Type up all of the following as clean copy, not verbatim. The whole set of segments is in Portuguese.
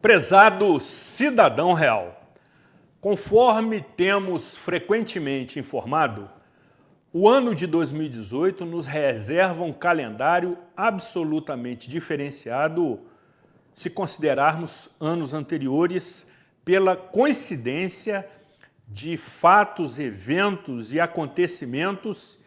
Prezado cidadão real, conforme temos frequentemente informado, o ano de 2018 nos reserva um calendário absolutamente diferenciado se considerarmos anos anteriores pela coincidência de fatos, eventos e acontecimentos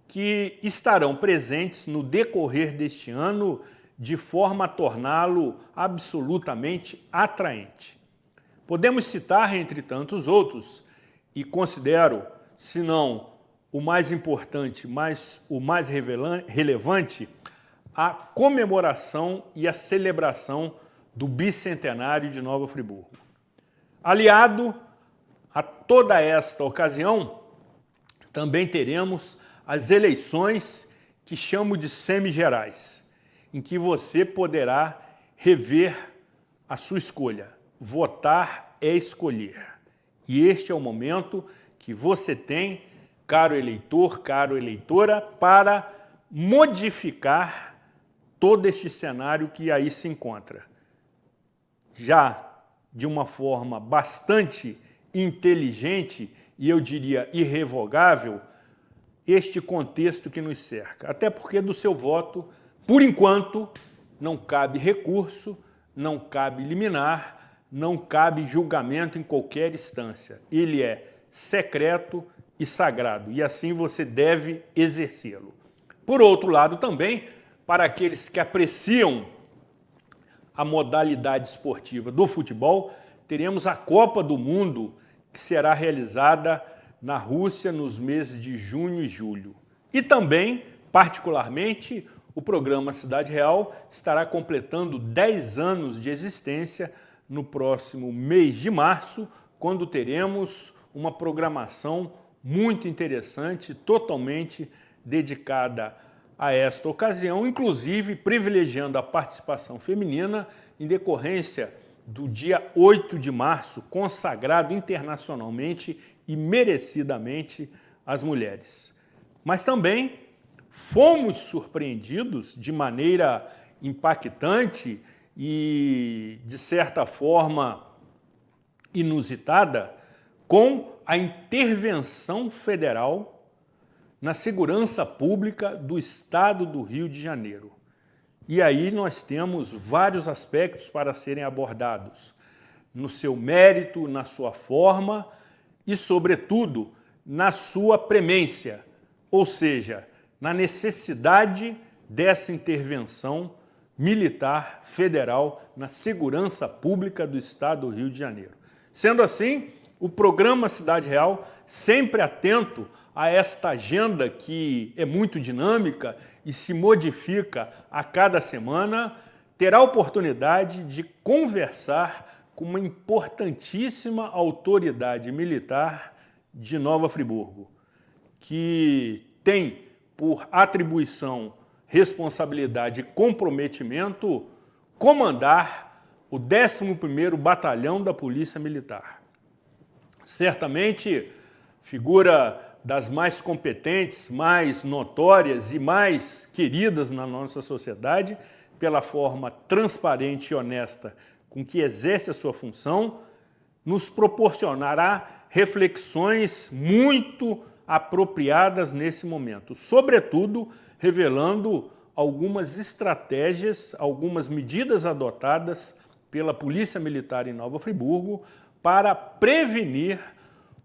que estarão presentes no decorrer deste ano de forma a torná-lo absolutamente atraente. Podemos citar, entre tantos outros, e considero, se não o mais importante, mas o mais relevante, a comemoração e a celebração do bicentenário de Nova Friburgo. Aliado a toda esta ocasião, também teremos as eleições que chamo de semigerais, em que você poderá rever a sua escolha. Votar é escolher. E este é o momento que você tem, caro eleitor, caro eleitora, para modificar todo este cenário que aí se encontra. Já de uma forma bastante inteligente e eu diria irrevogável, este contexto que nos cerca. Até porque do seu voto, por enquanto, não cabe recurso, não cabe liminar, não cabe julgamento em qualquer instância. Ele é secreto e sagrado, e assim você deve exercê-lo. Por outro lado também, para aqueles que apreciam a modalidade esportiva do futebol, teremos a Copa do Mundo, que será realizada na Rússia nos meses de junho e julho. E também, particularmente, o programa Cidade Real estará completando 10 anos de existência no próximo mês de março, quando teremos uma programação muito interessante, totalmente dedicada a esta ocasião, inclusive privilegiando a participação feminina em decorrência do dia 8 de março, consagrado internacionalmente e merecidamente às mulheres. Mas também fomos surpreendidos de maneira impactante e, de certa forma, inusitada com a intervenção federal na segurança pública do Estado do Rio de Janeiro. E aí nós temos vários aspectos para serem abordados, no seu mérito, na sua forma e, sobretudo, na sua premência, ou seja, na necessidade dessa intervenção militar federal na segurança pública do Estado do Rio de Janeiro. Sendo assim, o programa Cidade Real, sempre atento a esta agenda que é muito dinâmica e se modifica a cada semana, terá a oportunidade de conversar com uma importantíssima autoridade militar de Nova Friburgo, que tem por atribuição, responsabilidade e comprometimento comandar o 11º Batalhão da Polícia Militar. Certamente, figura das mais competentes, mais notórias e mais queridas na nossa sociedade, pela forma transparente e honesta com que exerce a sua função, nos proporcionará reflexões muito apropriadas nesse momento, sobretudo revelando algumas estratégias, algumas medidas adotadas pela Polícia Militar em Nova Friburgo para prevenir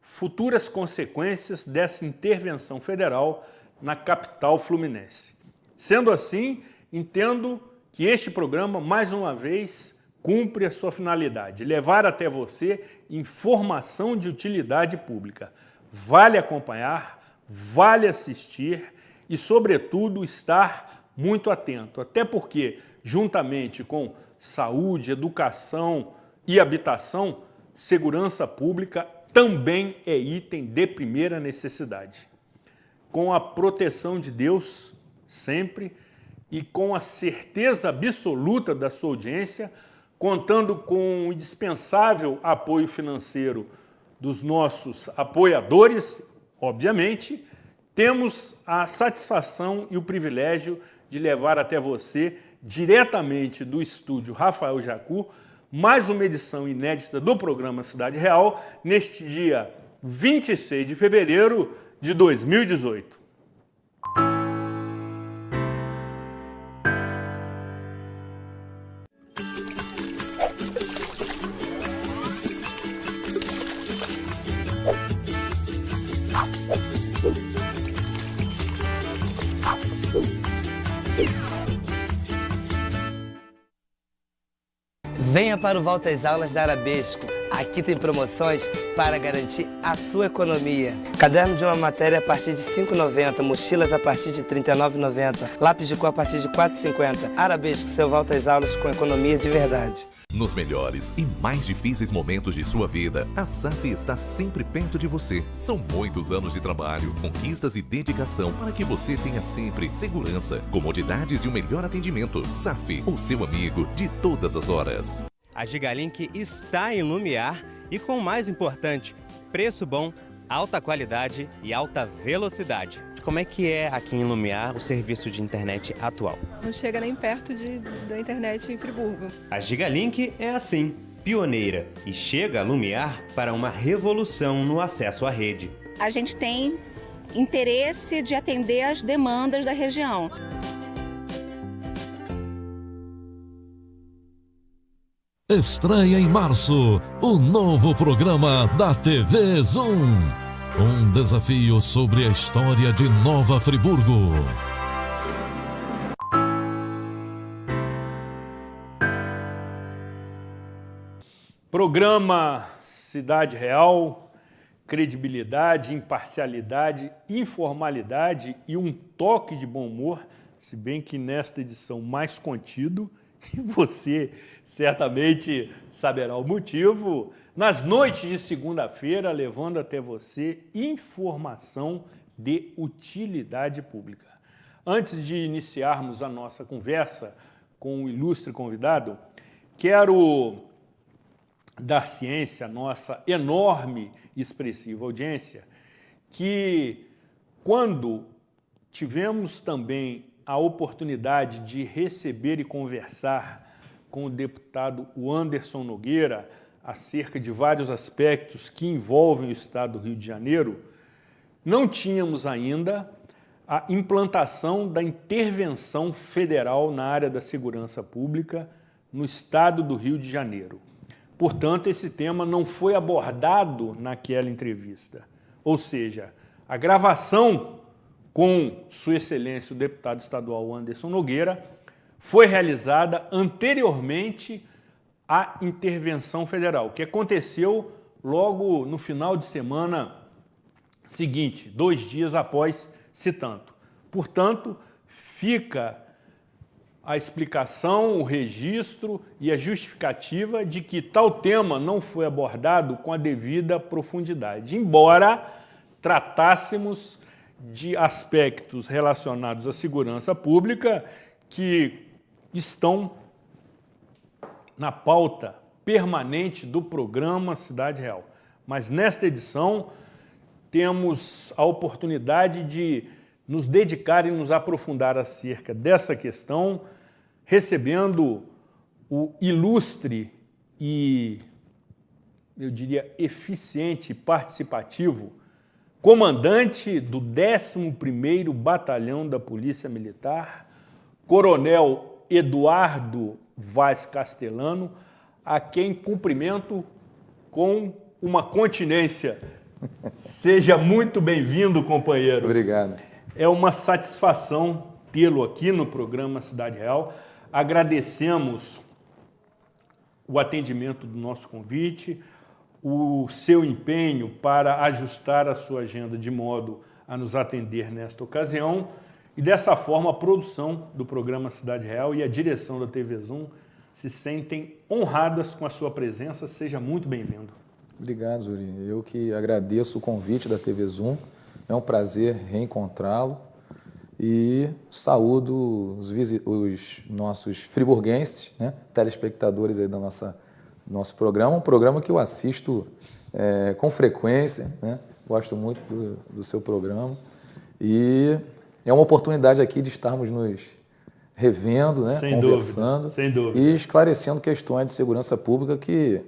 futuras consequências dessa intervenção federal na capital fluminense. Sendo assim, entendo que este programa, mais uma vez, cumpre a sua finalidade, levar até você informação de utilidade pública. Vale acompanhar, vale assistir e, sobretudo, estar muito atento. Até porque, juntamente com saúde, educação e habitação, segurança pública também é item de primeira necessidade. Com a proteção de Deus, sempre, e com a certeza absoluta da sua audiência, contando com o indispensável apoio financeiro dos nossos apoiadores, obviamente, temos a satisfação e o privilégio de levar até você, diretamente do estúdio Rafael Jacu, mais uma edição inédita do programa Cidade Real, neste dia 26 de fevereiro de 2018. Venha para o Volta às Aulas da Arabesco. Aqui tem promoções para garantir a sua economia. Caderno de uma matéria a partir de R$ 5,90, mochilas a partir de R$ 39,90, lápis de cor a partir de R$ 4,50. Arabesco, seu Volta às Aulas com economia de verdade. Nos melhores e mais difíceis momentos de sua vida, a SAF está sempre perto de você. São muitos anos de trabalho, conquistas e dedicação para que você tenha sempre segurança, comodidades e o melhor atendimento. SAF, o seu amigo de todas as horas. A Gigalink está em Lumiar e, com o mais importante, preço bom, alta qualidade e alta velocidade. Como é que é aqui em Lumiar o serviço de internet atual? Não chega nem perto da internet em Friburgo. A Gigalink é assim, pioneira, e chega a Lumiar para uma revolução no acesso à rede. A gente tem interesse de atender as demandas da região. Estreia em março o novo programa da TV Zoom. Um desafio sobre a história de Nova Friburgo. Programa Cidade Real, credibilidade, imparcialidade, informalidade e um toque de bom humor, se bem que nesta edição mais contido, e você certamente saberá o motivo, nas noites de segunda-feira, levando até você informação de utilidade pública. Antes de iniciarmos a nossa conversa com o ilustre convidado, quero dar ciência à nossa enorme e expressiva audiência que, quando tivemos também a oportunidade de receber e conversar com o deputado Anderson Nogueira acerca de vários aspectos que envolvem o Estado do Rio de Janeiro, não tínhamos ainda a implantação da intervenção federal na área da segurança pública no Estado do Rio de Janeiro. Portanto, esse tema não foi abordado naquela entrevista. Ou seja, a gravação com Sua Excelência o deputado estadual Anderson Nogueira foi realizada anteriormente à intervenção federal, que aconteceu logo no final de semana seguinte, 2 dias após esse tanto. Portanto, fica a explicação, o registro e a justificativa de que tal tema não foi abordado com a devida profundidade, embora tratássemos de aspectos relacionados à segurança pública que estão na pauta permanente do programa Cidade Real. Mas nesta edição temos a oportunidade de nos dedicar e nos aprofundar acerca dessa questão, recebendo o ilustre e, eu diria, eficiente e participativo comandante do 11º Batalhão da Polícia Militar, Coronel Eduardo Vaz Castellano, a quem cumprimento com uma continência. Seja muito bem-vindo, companheiro. Obrigado. É uma satisfação tê-lo aqui no programa Cidade Real. Agradecemos o atendimento do nosso convite, o seu empenho para ajustar a sua agenda de modo a nos atender nesta ocasião. E dessa forma, a produção do programa Cidade Real e a direção da TV Zoom se sentem honradas com a sua presença. Seja muito bem-vindo. Obrigado, Zuri. Eu que agradeço o convite da TV Zoom. É um prazer reencontrá-lo e saúdo os nossos friburguenses, né, telespectadores aí do nosso programa, um programa que eu assisto com frequência, né? Gosto muito do seu programa e é uma oportunidade aqui de estarmos nos revendo, né, conversando sem dúvida. E esclarecendo questões de segurança pública que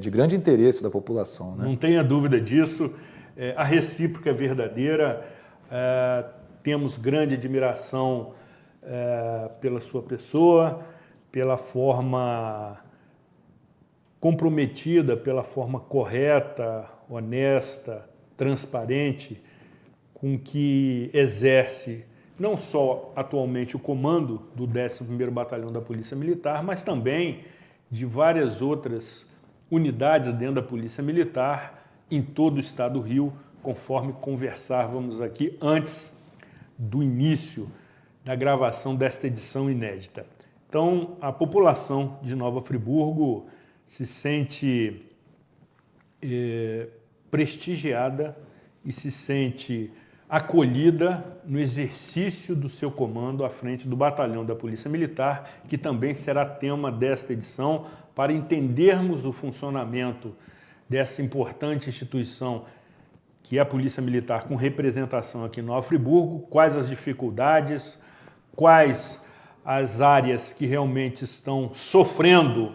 de grande interesse da população, né? Não tenha dúvida disso. A recíproca é verdadeira. Temos grande admiração pela sua pessoa, pela forma comprometida, pela forma correta, honesta, transparente, com que exerce não só atualmente o comando do 11º Batalhão da Polícia Militar, mas também de várias outras unidades dentro da Polícia Militar em todo o estado do Rio, conforme conversávamos aqui antes do início da gravação desta edição inédita. Então, a população de Nova Friburgo se sente prestigiada e se sente acolhida no exercício do seu comando à frente do Batalhão da Polícia Militar, que também será tema desta edição, para entendermos o funcionamento dessa importante instituição que é a Polícia Militar com representação aqui em Nova Friburgo, quais as dificuldades, quais as áreas que realmente estão sofrendo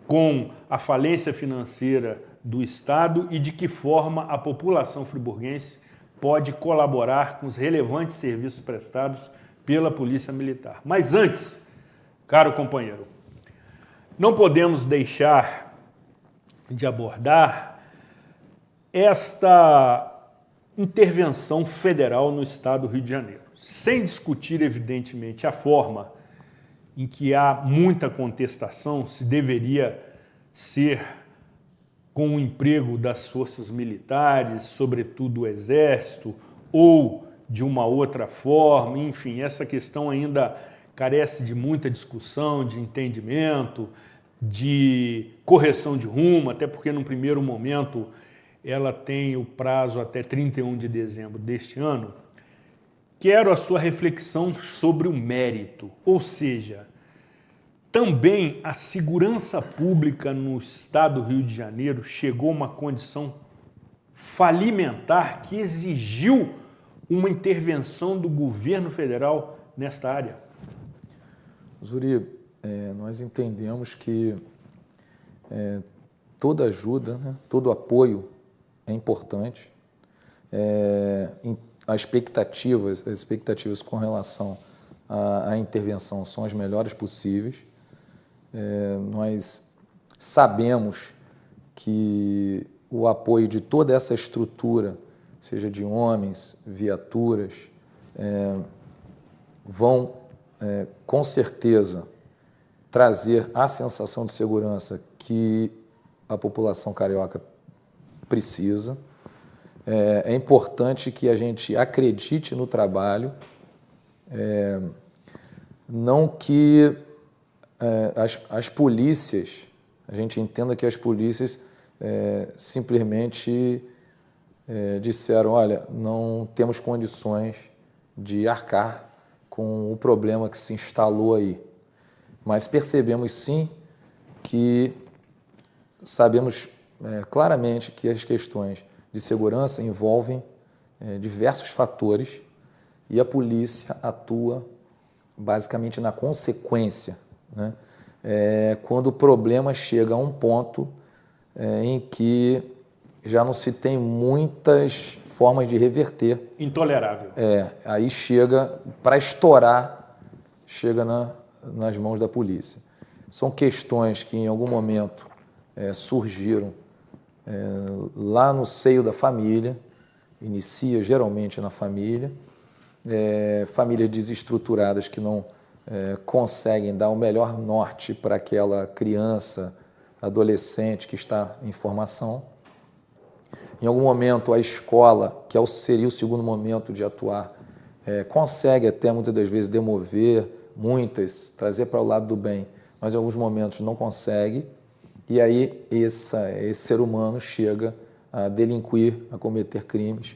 com a falência financeira do Estado e de que forma a população friburguense pode colaborar com os relevantes serviços prestados pela Polícia Militar. Mas antes, caro companheiro, não podemos deixar de abordar esta intervenção federal no Estado do Rio de Janeiro, sem discutir, evidentemente, a forma em que há muita contestação, se deveria ser com o emprego das forças militares, sobretudo o Exército, ou de uma outra forma, enfim, essa questão ainda carece de muita discussão, de entendimento, de correção de rumo, até porque, num primeiro momento, ela tem o prazo até 31 de dezembro deste ano. Quero a sua reflexão sobre o mérito, ou seja, também a segurança pública no estado do Rio de Janeiro chegou a uma condição falimentar que exigiu uma intervenção do governo federal nesta área. Zuri, nós entendemos que toda ajuda, né, todo apoio é importante. As expectativas com relação à intervenção são as melhores possíveis. Nós sabemos que o apoio de toda essa estrutura, seja de homens, viaturas, vão, com certeza, trazer a sensação de segurança que a população carioca precisa. É importante que a gente acredite no trabalho, não que as polícias, a gente entenda que as polícias simplesmente disseram, olha, não temos condições de arcar com o problema que se instalou aí. Mas percebemos sim que sabemos claramente que as questões de segurança envolvem diversos fatores e a polícia atua basicamente na consequência, né? Quando o problema chega a um ponto em que já não se tem muitas formas de reverter. Intolerável. Aí chega, para estourar, chega nas mãos da polícia. São questões que em algum momento surgiram lá no seio da família, inicia geralmente na família, famílias desestruturadas que não conseguem dar o melhor norte para aquela criança, adolescente que está em formação. Em algum momento a escola, que seria o segundo momento de atuar, consegue até muitas das vezes demover muitas, trazer para o lado do bem, mas em alguns momentos não consegue. e aí esse ser humano chega a delinquir, a cometer crimes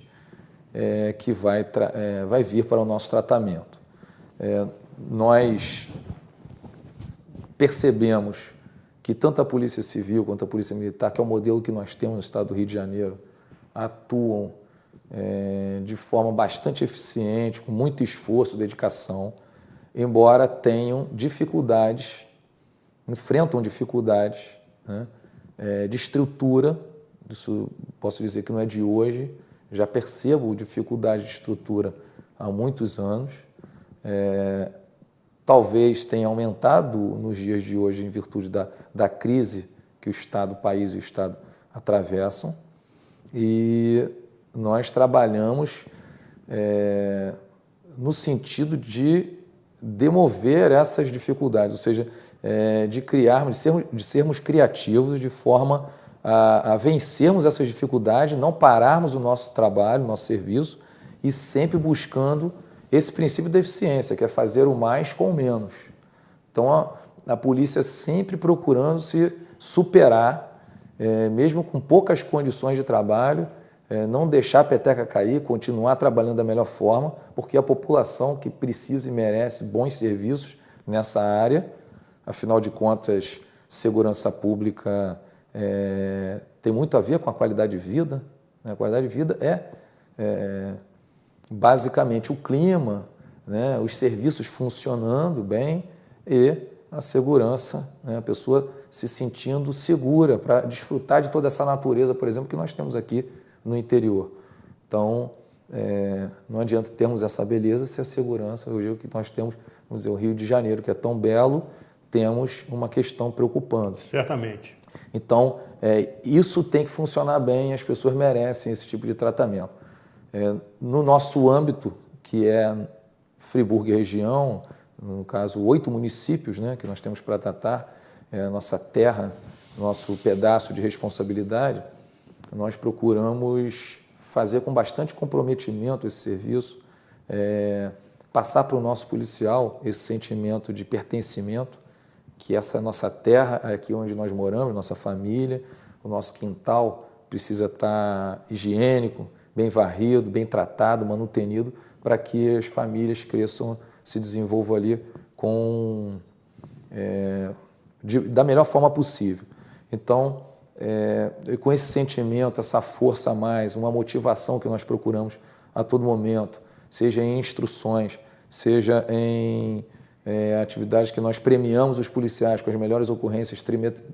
que vai vir para o nosso tratamento. Nós percebemos que tanto a Polícia Civil quanto a Polícia Militar, que é o modelo que nós temos no estado do Rio de Janeiro, atuam de forma bastante eficiente, com muito esforço, dedicação, embora tenham dificuldades, enfrentam dificuldades, né, de estrutura. Isso posso dizer que não é de hoje, já percebo dificuldade de estrutura há muitos anos. Talvez tenha aumentado nos dias de hoje em virtude da crise que o país e o Estado atravessam. E nós trabalhamos no sentido de demover essas dificuldades, ou seja, de sermos criativos de forma a vencermos essas dificuldades, não pararmos o nosso trabalho, o nosso serviço, e sempre buscando esse princípio da eficiência, que é fazer o mais com o menos. Então, a polícia sempre procurando se superar, mesmo com poucas condições de trabalho, não deixar a peteca cair, continuar trabalhando da melhor forma, porque a população que precisa e merece bons serviços nessa área, afinal de contas, segurança pública tem muito a ver com a qualidade de vida, né? A qualidade de vida é basicamente o clima, né? Os serviços funcionando bem e a segurança, né? A pessoa se sentindo segura para desfrutar de toda essa natureza, por exemplo, que nós temos aqui no interior. Então, não adianta termos essa beleza se a segurança, hoje o que nós temos, vamos dizer, o Rio de Janeiro, que é tão belo, temos uma questão preocupando. Certamente. Então, isso tem que funcionar bem, as pessoas merecem esse tipo de tratamento. No nosso âmbito, que é Friburgo e região, no caso, 8 municípios, né, que nós temos para tratar, a nossa terra, nosso pedaço de responsabilidade, nós procuramos fazer com bastante comprometimento esse serviço, passar para o nosso policial esse sentimento de pertencimento, que essa nossa terra, aqui onde nós moramos, nossa família, o nosso quintal precisa estar higiênico, bem varrido, bem tratado, manutenido, para que as famílias cresçam, se desenvolvam ali da melhor forma possível. Então, com esse sentimento, essa força a mais, uma motivação que nós procuramos a todo momento, seja em instruções, seja em atividades que nós premiamos os policiais com as melhores ocorrências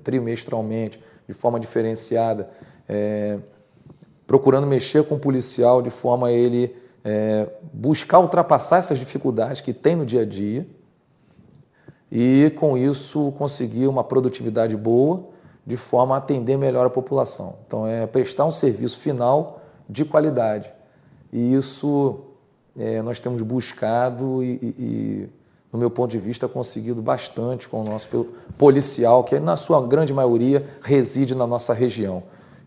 trimestralmente, de forma diferenciada, procurando mexer com o policial de forma a ele buscar ultrapassar essas dificuldades que tem no dia a dia e, com isso, conseguir uma produtividade boa de forma a atender melhor a população. Então, prestar um serviço final de qualidade. E isso nós temos buscado e, no meu ponto de vista, conseguido bastante com o nosso policial, que, na sua grande maioria, reside na nossa região.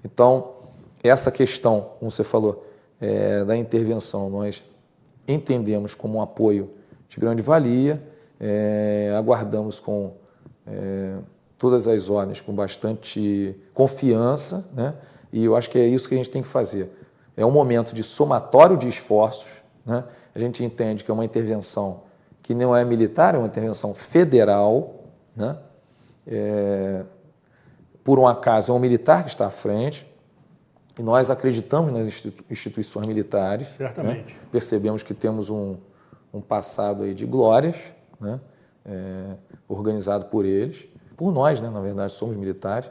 Então, essa questão, como você falou, da intervenção, nós entendemos como um apoio de grande valia, aguardamos com todas as ordens com bastante confiança, né? E eu acho que é isso que a gente tem que fazer. É um momento de somatório de esforços, né? A gente entende que é uma intervenção que não é militar, é uma intervenção federal, né? Por um acaso, é um militar que está à frente, e nós acreditamos nas instituições militares. Certamente. Né? Percebemos que temos um passado aí de glórias, né? Organizado por eles, por nós, né? Na verdade, somos militares.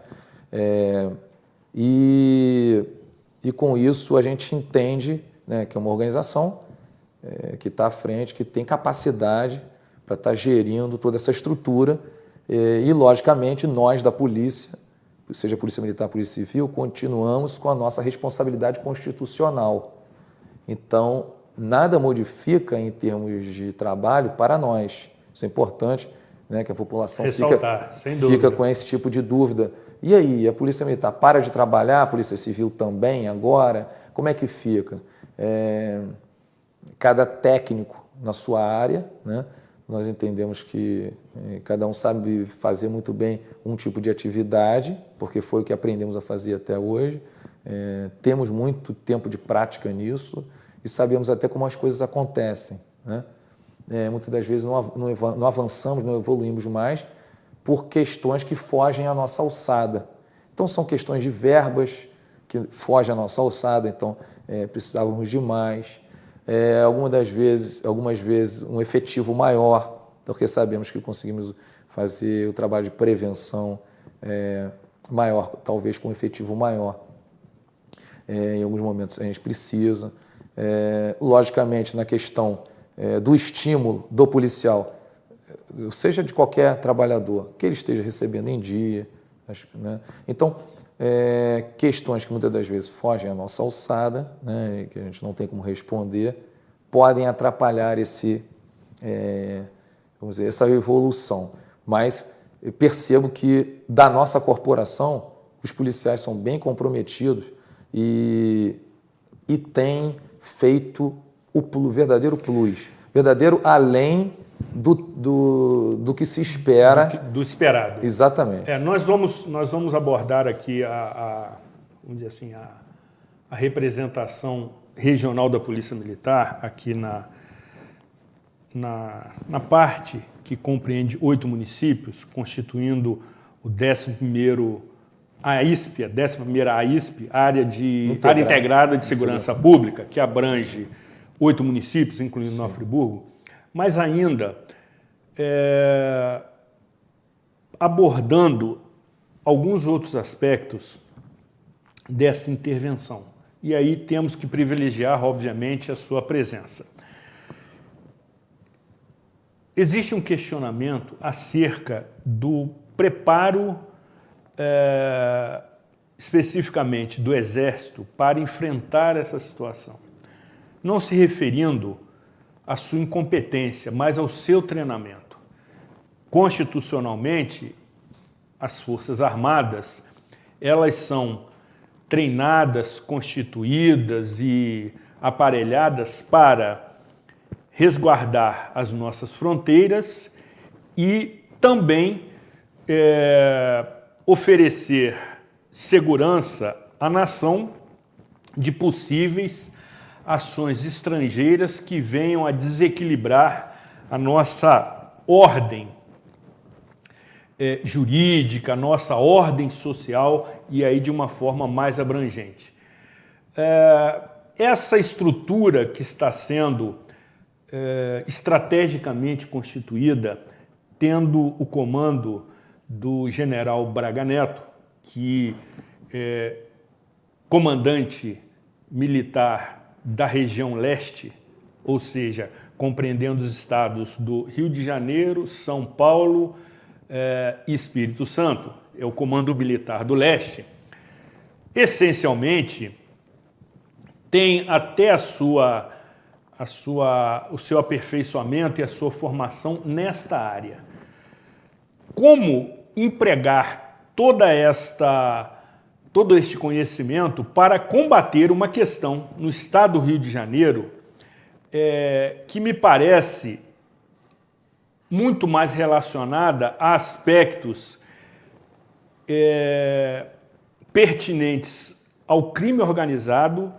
E com isso a gente entende, né, que é uma organização que está à frente, que tem capacidade para estar gerindo toda essa estrutura e, logicamente, nós da polícia, seja Polícia Militar, Polícia Civil, continuamos com a nossa responsabilidade constitucional. Então, nada modifica em termos de trabalho para nós. Isso é importante, né, que a população fica com esse tipo de dúvida. E aí, a Polícia Militar para de trabalhar, a Polícia Civil também agora? Como é que fica? Cada técnico na sua área, né? nós entendemos que cada um sabe fazer muito bem um tipo de atividade, porque foi o que aprendemos a fazer até hoje. Temos muito tempo de prática nisso e sabemos até como as coisas acontecem, né? Muitas das vezes não avançamos, não evoluímos mais por questões que fogem à nossa alçada. Então, são questões de verbas que fogem à nossa alçada, então precisávamos de mais. Algumas vezes um efetivo maior, porque sabemos que conseguimos fazer o trabalho de prevenção maior, talvez com um efetivo maior. Em alguns momentos a gente precisa. Logicamente, na questão do estímulo do policial, seja de qualquer trabalhador, que ele esteja recebendo em dia, né? Então, questões que muitas das vezes fogem à nossa alçada, né, que a gente não tem como responder, podem atrapalhar vamos dizer, essa evolução. Mas eu percebo que da nossa corporação, os policiais são bem comprometidos e têm feito o verdadeiro plus, verdadeiro além do que se espera. Do esperado. Exatamente. Nós vamos abordar aqui vamos dizer assim, a representação regional da Polícia Militar aqui na parte que compreende 8 municípios, constituindo o 11º AISP, a 11ª AISP, Área Integrada de Segurança Pública, que abrange 8 municípios, incluindo Nova Friburgo, mas ainda abordando alguns outros aspectos dessa intervenção. E aí temos que privilegiar, obviamente, a sua presença. Existe um questionamento acerca do preparo especificamente do Exército para enfrentar essa situação, não se referindo à sua incompetência, mas ao seu treinamento. Constitucionalmente, as Forças Armadas, elas são treinadas, constituídas e aparelhadas para resguardar as nossas fronteiras e também oferecer segurança à nação de possíveis ações estrangeiras que venham a desequilibrar a nossa ordem jurídica, a nossa ordem social e aí de uma forma mais abrangente. Essa estrutura que está sendo estrategicamente constituída, tendo o comando do general Braga Neto, que é comandante militar da região leste, ou seja, compreendendo os estados do Rio de Janeiro, São Paulo e Espírito Santo, é o comando militar do leste, essencialmente tem até o seu aperfeiçoamento e a sua formação nesta área. Como empregar todo este conhecimento para combater uma questão no estado do Rio de Janeiro que me parece muito mais relacionada a aspectos pertinentes ao crime organizado,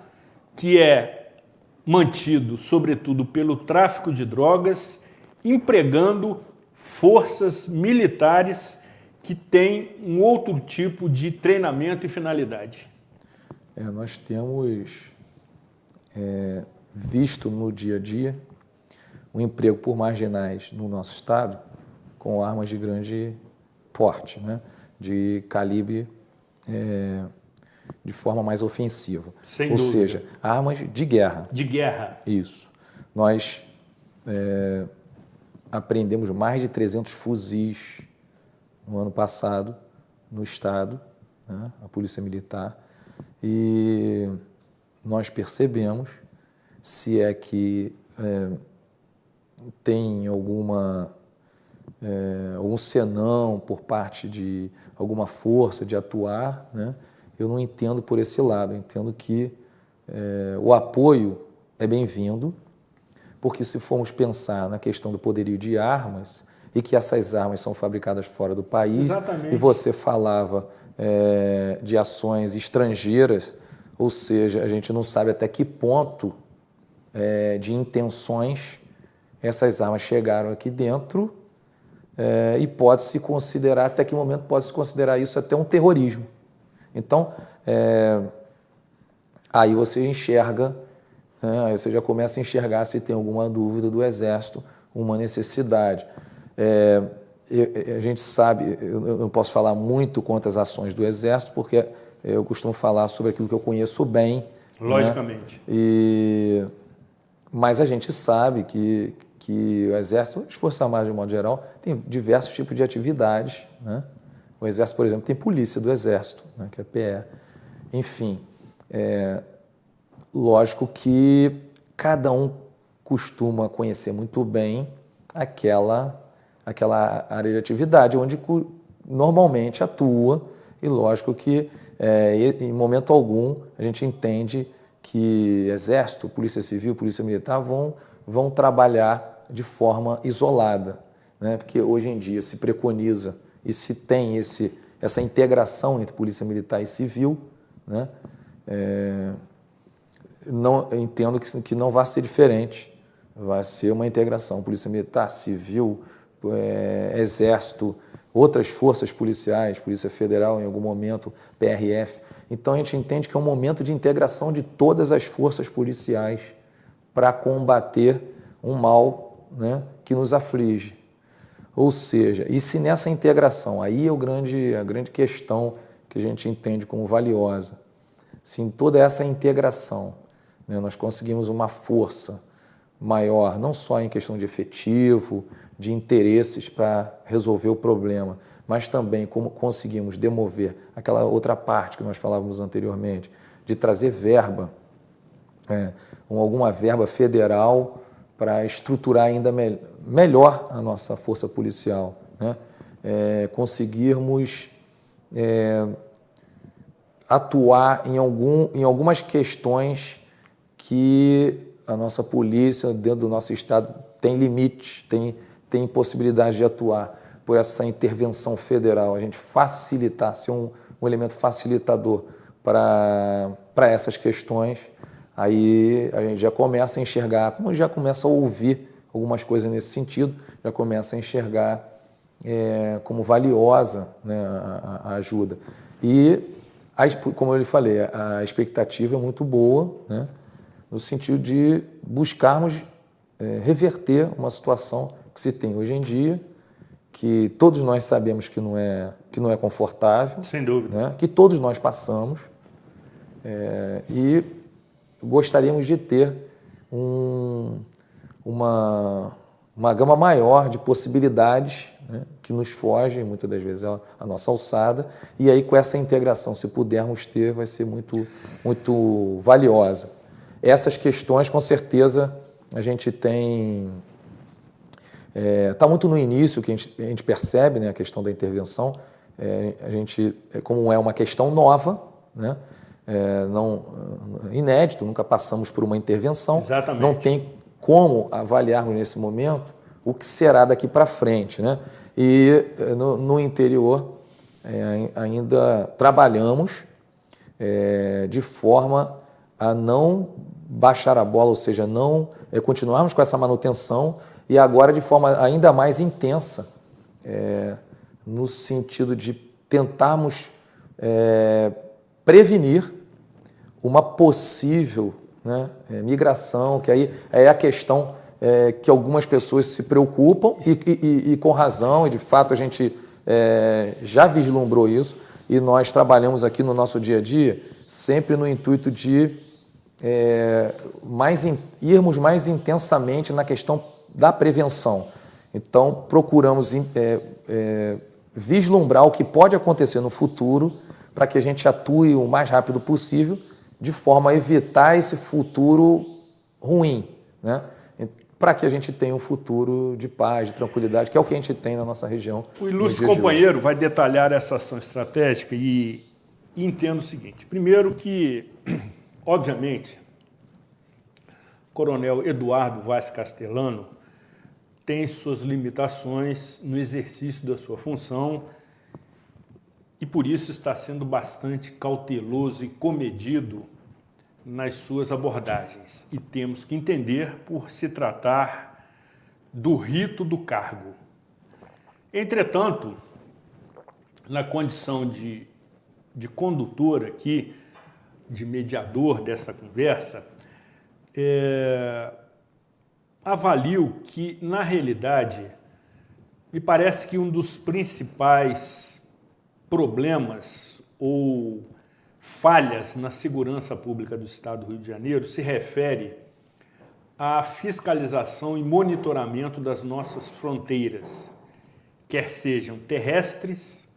que é mantido, sobretudo, pelo tráfico de drogas, empregando forças militares que têm um outro tipo de treinamento e finalidade. Nós temos visto no dia a dia o emprego por marginais no nosso estado com armas de grande porte, né? De calibre de forma mais ofensiva. Sem Ou dúvida. seja, armas de guerra. De guerra. Isso. Nós apreendemos mais de 300 fuzis no ano passado no estado, né? A Polícia Militar, e nós percebemos se é que tem algum senão por parte de alguma força de atuar, né? Eu não entendo por esse lado, eu entendo que o apoio é bem-vindo, porque se formos pensar na questão do poderio de armas e que essas armas são fabricadas fora do país, Exatamente. e você falava de ações estrangeiras, ou seja, a gente não sabe até que ponto de intenções essas armas chegaram aqui dentro e pode-se considerar, até que momento pode-se considerar isso até um terrorismo. Então, aí você enxerga, aí você já começa a enxergar se tem alguma dúvida do Exército, uma necessidade. A gente sabe, eu não posso falar muito contra as ações do Exército, porque eu costumo falar sobre aquilo que eu conheço bem. Logicamente. Né? Mas a gente sabe que o Exército, as Forças Armadas de modo geral, tem diversos tipos de atividades. Né? O Exército, por exemplo, tem polícia do Exército, né, que é a PE. Enfim, lógico que cada um costuma conhecer muito bem aquela área de atividade onde normalmente atua, e lógico que em momento algum a gente entende que Exército, Polícia Civil, Polícia Militar vão trabalhar de forma isolada, né? Porque hoje em dia se preconiza e se tem essa integração entre Polícia Militar e Civil, né? Não, eu entendo que não vai ser diferente, vai ser uma integração Polícia Militar, Civil, Exército, outras forças policiais, Polícia Federal em algum momento, PRF. Então a gente entende que é um momento de integração de todas as forças policiais para combater um mal, né, que nos aflige. Ou seja, e se nessa integração, aí é a grande questão que a gente entende como valiosa, se em toda essa integração, né, nós conseguimos uma força maior, não só em questão de efetivo, de interesses para resolver o problema, mas também como conseguimos demover aquela outra parte que nós falávamos anteriormente, de trazer verba, alguma verba federal para estruturar ainda melhor a nossa força policial, né? Conseguirmos atuar em algumas questões que a nossa polícia, dentro do nosso estado, tem limites, tem possibilidade de atuar por essa intervenção federal, a gente facilitar, ser um elemento facilitador para essas questões, aí a gente já começa a enxergar, como já começa a ouvir algumas coisas nesse sentido, já começa a enxergar como valiosa, né, a ajuda. E, como eu lhe falei, a expectativa é muito boa, né, no sentido de buscarmos reverter uma situação que se tem hoje em dia, que todos nós sabemos que não é confortável. Sem dúvida. Né? Que todos nós passamos. E gostaríamos de ter uma gama maior de possibilidades, né, que nos fogem, muitas das vezes, a nossa alçada. E aí, com essa integração, se pudermos ter, vai ser muito, muito valiosa. Essas questões, com certeza, a gente tem... Está muito no início que a gente percebe, né, a questão da intervenção. A gente, como é uma questão nova, né, não inédito, nunca passamos por uma intervenção. Exatamente. Não tem como avaliarmos nesse momento o que será daqui para frente, né? E no interior ainda trabalhamos de forma a não baixar a bola, ou seja, não continuarmos com essa manutenção, e agora de forma ainda mais intensa, no sentido de tentarmos prevenir uma possível, né, migração, que aí é a questão que algumas pessoas se preocupam, e com razão, e de fato a gente já vislumbrou isso, e nós trabalhamos aqui no nosso dia a dia sempre no intuito de irmos mais intensamente na questão da prevenção. Então, procuramos vislumbrar o que pode acontecer no futuro para que a gente atue o mais rápido possível, de forma a evitar esse futuro ruim, né? Para que a gente tenha um futuro de paz, de tranquilidade, que é o que a gente tem na nossa região. O ilustre companheiro vai detalhar essa ação estratégica e entendo o seguinte. Primeiro que, obviamente, Coronel Eduardo Vaz Castellano tem suas limitações no exercício da sua função e por isso está sendo bastante cauteloso e comedido nas suas abordagens. E temos que entender por se tratar do rito do cargo. Entretanto, na condição de condutor aqui, de mediador dessa conversa, avalio que, na realidade, me parece que um dos principais problemas ou falhas na segurança pública do Estado do Rio de Janeiro se refere à fiscalização e monitoramento das nossas fronteiras, quer sejam terrestres,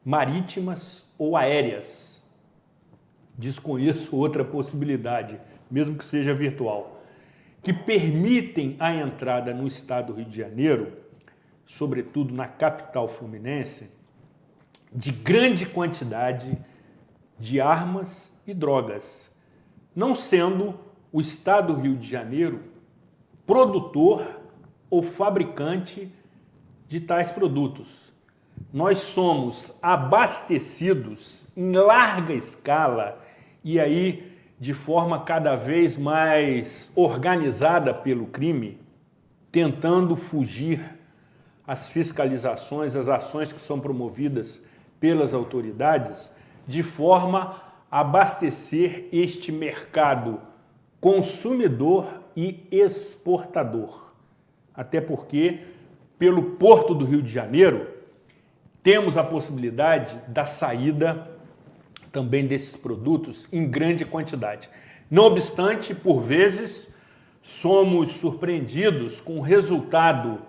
marítimas ou aéreas. Desconheço outra possibilidade, mesmo que seja virtual, que permitem a entrada no Estado do Rio de Janeiro, sobretudo na capital fluminense, de grande quantidade de armas e drogas, não sendo o Estado do Rio de Janeiro produtor ou fabricante de tais produtos. Nós somos abastecidos em larga escala e aí de forma cada vez mais organizada pelo crime, tentando fugir às fiscalizações, às ações que são promovidas pelas autoridades, de forma a abastecer este mercado consumidor e exportador. Até porque, pelo Porto do Rio de Janeiro, temos a possibilidade da saída também desses produtos em grande quantidade. Não obstante, por vezes, somos surpreendidos com o resultado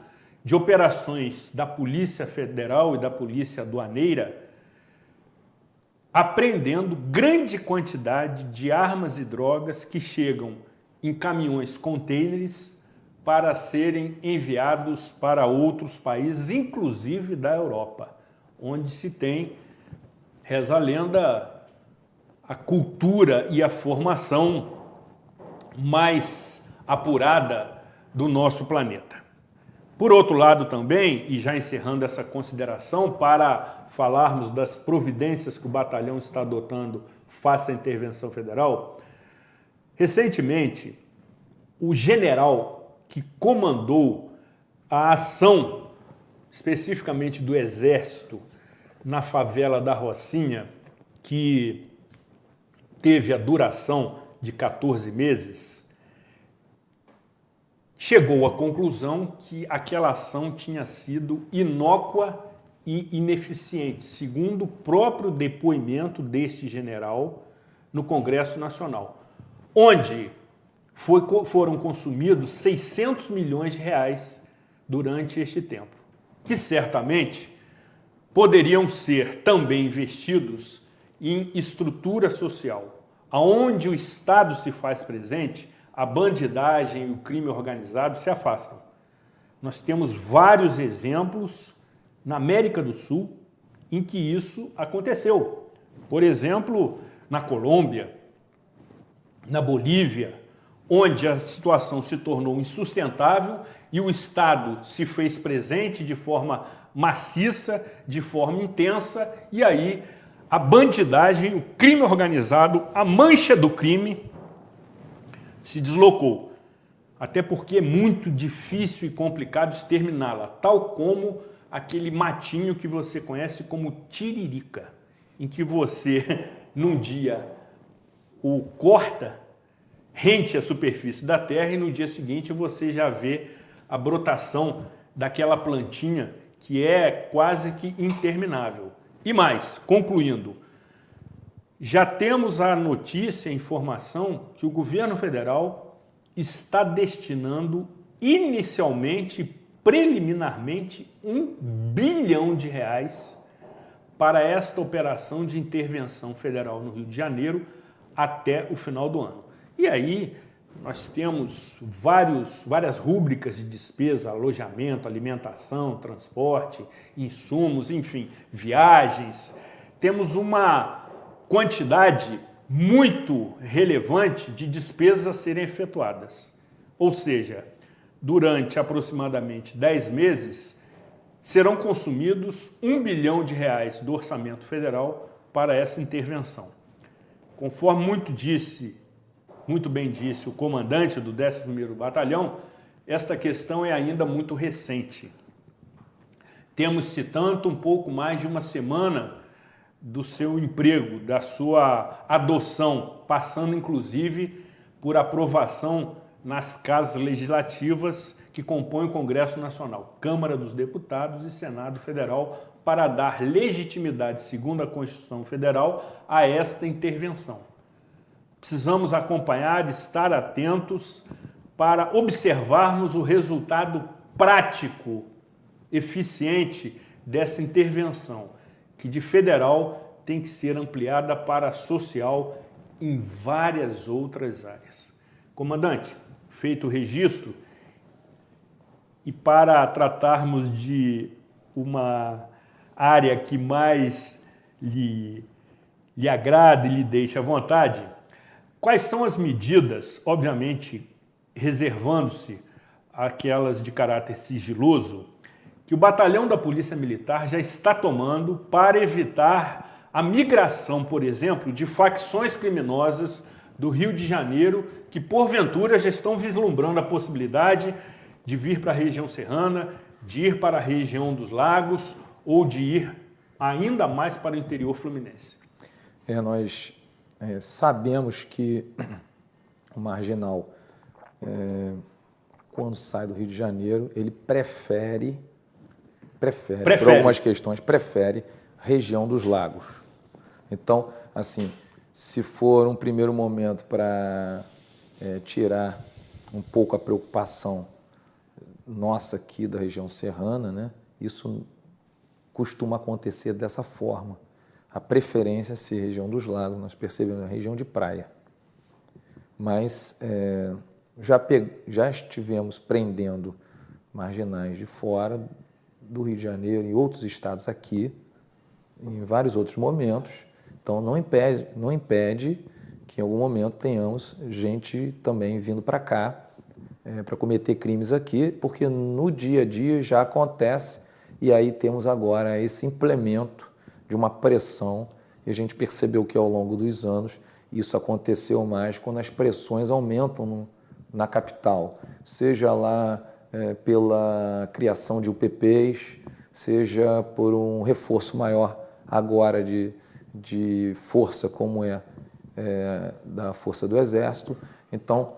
de operações da Polícia Federal e da Polícia Aduaneira apreendendo grande quantidade de armas e drogas que chegam em caminhões contêineres para serem enviados para outros países, inclusive da Europa, onde se tem, reza a lenda, a cultura e a formação mais apurada do nosso planeta. Por outro lado também, e já encerrando essa consideração, para falarmos das providências que o batalhão está adotando face à intervenção federal, recentemente, o general que comandou a ação, especificamente do Exército, na favela da Rocinha, que teve a duração de 14 meses, chegou à conclusão que aquela ação tinha sido inócua e ineficiente, segundo o próprio depoimento deste general no Congresso Nacional, onde foram consumidos 600 milhões de reais durante este tempo, que certamente poderiam ser também investidos em estrutura social, aonde o Estado se faz presente, a bandidagem e o crime organizado se afastam. Nós temos vários exemplos na América do Sul em que isso aconteceu. Por exemplo, na Colômbia, na Bolívia, onde a situação se tornou insustentável e o Estado se fez presente de forma maciça, de forma intensa, e aí a bandidagem, o crime organizado, a mancha do crime se deslocou. Até porque é muito difícil e complicado exterminá-la, tal como aquele matinho que você conhece como tiririca, em que você, num dia, o corta, rente a superfície da terra e no dia seguinte você já vê a brotação daquela plantinha que é quase que interminável. E mais, concluindo, já temos a notícia, a informação que o governo federal está destinando inicialmente, preliminarmente, R$1 bilhão para esta operação de intervenção federal no Rio de Janeiro até o final do ano. E aí nós temos várias rúbricas de despesa, alojamento, alimentação, transporte, insumos, enfim, viagens. Temos uma quantidade muito relevante de despesas a serem efetuadas. Ou seja, durante aproximadamente 10 meses, serão consumidos R$1 bilhão do orçamento federal para essa intervenção. Conforme muito bem disse o comandante do 11º Batalhão, esta questão é ainda muito recente. Temos-se tanto um pouco mais de uma semana do seu emprego, da sua adoção, passando inclusive por aprovação nas casas legislativas que compõem o Congresso Nacional, Câmara dos Deputados e Senado Federal, para dar legitimidade, segundo a Constituição Federal, a esta intervenção. Precisamos acompanhar, estar atentos para observarmos o resultado prático, eficiente dessa intervenção, que de federal tem que ser ampliada para social em várias outras áreas. Comandante, feito o registro, e para tratarmos de uma área que mais lhe agrada e lhe deixa à vontade, quais são as medidas, obviamente reservando-se aquelas de caráter sigiloso, que o batalhão da Polícia Militar já está tomando para evitar a migração, por exemplo, de facções criminosas do Rio de Janeiro que, porventura, já estão vislumbrando a possibilidade de vir para a região serrana, de ir para a região dos lagos ou de ir ainda mais para o interior fluminense? Nós sabemos que o marginal, quando sai do Rio de Janeiro, ele prefere por algumas questões, prefere região dos lagos. Então, assim, se for um primeiro momento para tirar um pouco a preocupação nossa aqui da região serrana, né, isso costuma acontecer dessa forma. A preferência é ser região dos lagos, nós percebemos a região de praia. Mas já estivemos prendendo marginais de fora do Rio de Janeiro e outros estados aqui, em vários outros momentos. Então, não impede que em algum momento tenhamos gente também vindo para cá para cometer crimes aqui, porque no dia a dia já acontece e aí temos agora esse implemento de uma pressão e a gente percebeu que ao longo dos anos isso aconteceu mais quando as pressões aumentam na capital, seja lá pela criação de UPPs, seja por um reforço maior agora de força como da Força do Exército. Então,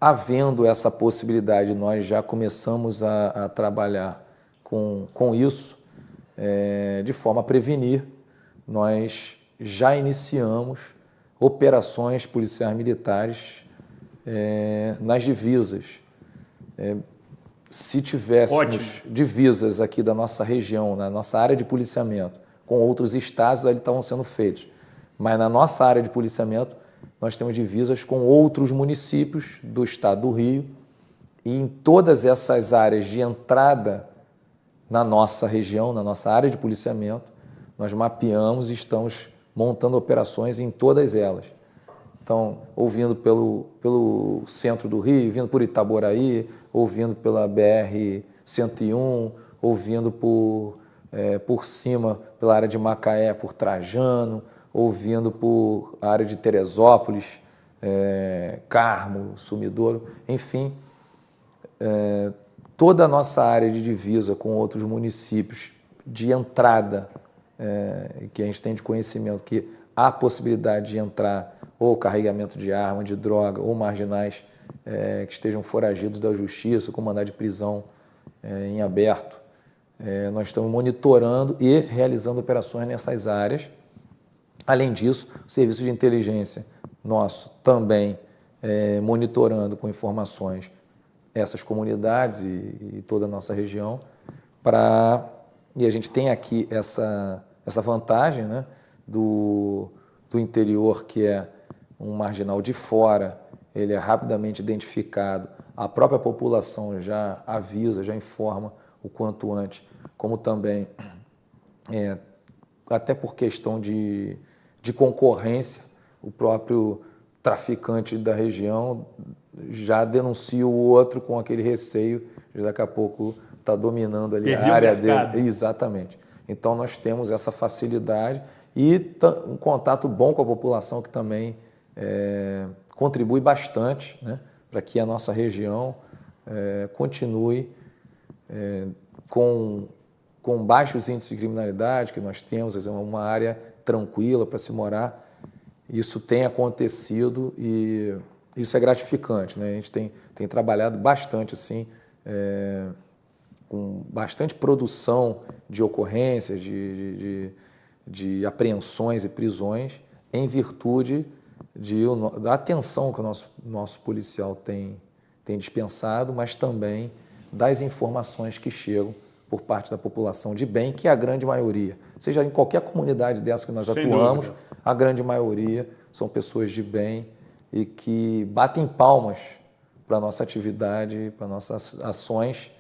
havendo essa possibilidade, nós já começamos a trabalhar com isso, de forma a prevenir. Nós já iniciamos operações policiais militares nas divisas. Se tivéssemos divisas aqui da nossa região, na nossa área de policiamento, com outros estados, ali estavam sendo feitos. Mas na nossa área de policiamento, nós temos divisas com outros municípios do estado do Rio e em todas essas áreas de entrada na nossa região, na nossa área de policiamento, nós mapeamos e estamos montando operações em todas elas. Então, ou vindo pelo centro do Rio, vindo por Itaboraí, ou vindo pela BR-101, ou vindo por cima, pela área de Macaé, por Trajano, ou vindo por área de Teresópolis, Carmo, Sumidouro, enfim, toda a nossa área de divisa com outros municípios de entrada, que a gente tem de conhecimento que há possibilidade de entrar ou carregamento de arma, de droga, ou marginais que estejam foragidos da justiça, com mandado de prisão em aberto. Nós estamos monitorando e realizando operações nessas áreas. Além disso, o serviço de inteligência nosso também monitorando com informações essas comunidades e toda a nossa região. E a gente tem aqui essa vantagem, né, do interior, que é um marginal de fora, ele é rapidamente identificado, a própria população já avisa, já informa o quanto antes, como também, até por questão de de concorrência, o próprio traficante da região já denuncia o outro com aquele receio de daqui a pouco estar dominando ali a área dele. Exatamente. Então nós temos essa facilidade e um contato bom com a população que também contribui bastante, né, para que a nossa região continue com baixos índices de criminalidade que nós temos, é uma área tranquila para se morar. Isso tem acontecido e isso é gratificante, né? A gente tem trabalhado bastante assim, com bastante produção de ocorrências, de apreensões e prisões, em virtude da atenção que o nosso policial tem dispensado, mas também das informações que chegam por parte da população de bem, que é a grande maioria. Seja em qualquer comunidade dessa que nós atuamos, a grande maioria são pessoas de bem e que batem palmas para a nossa atividade, para nossas ações,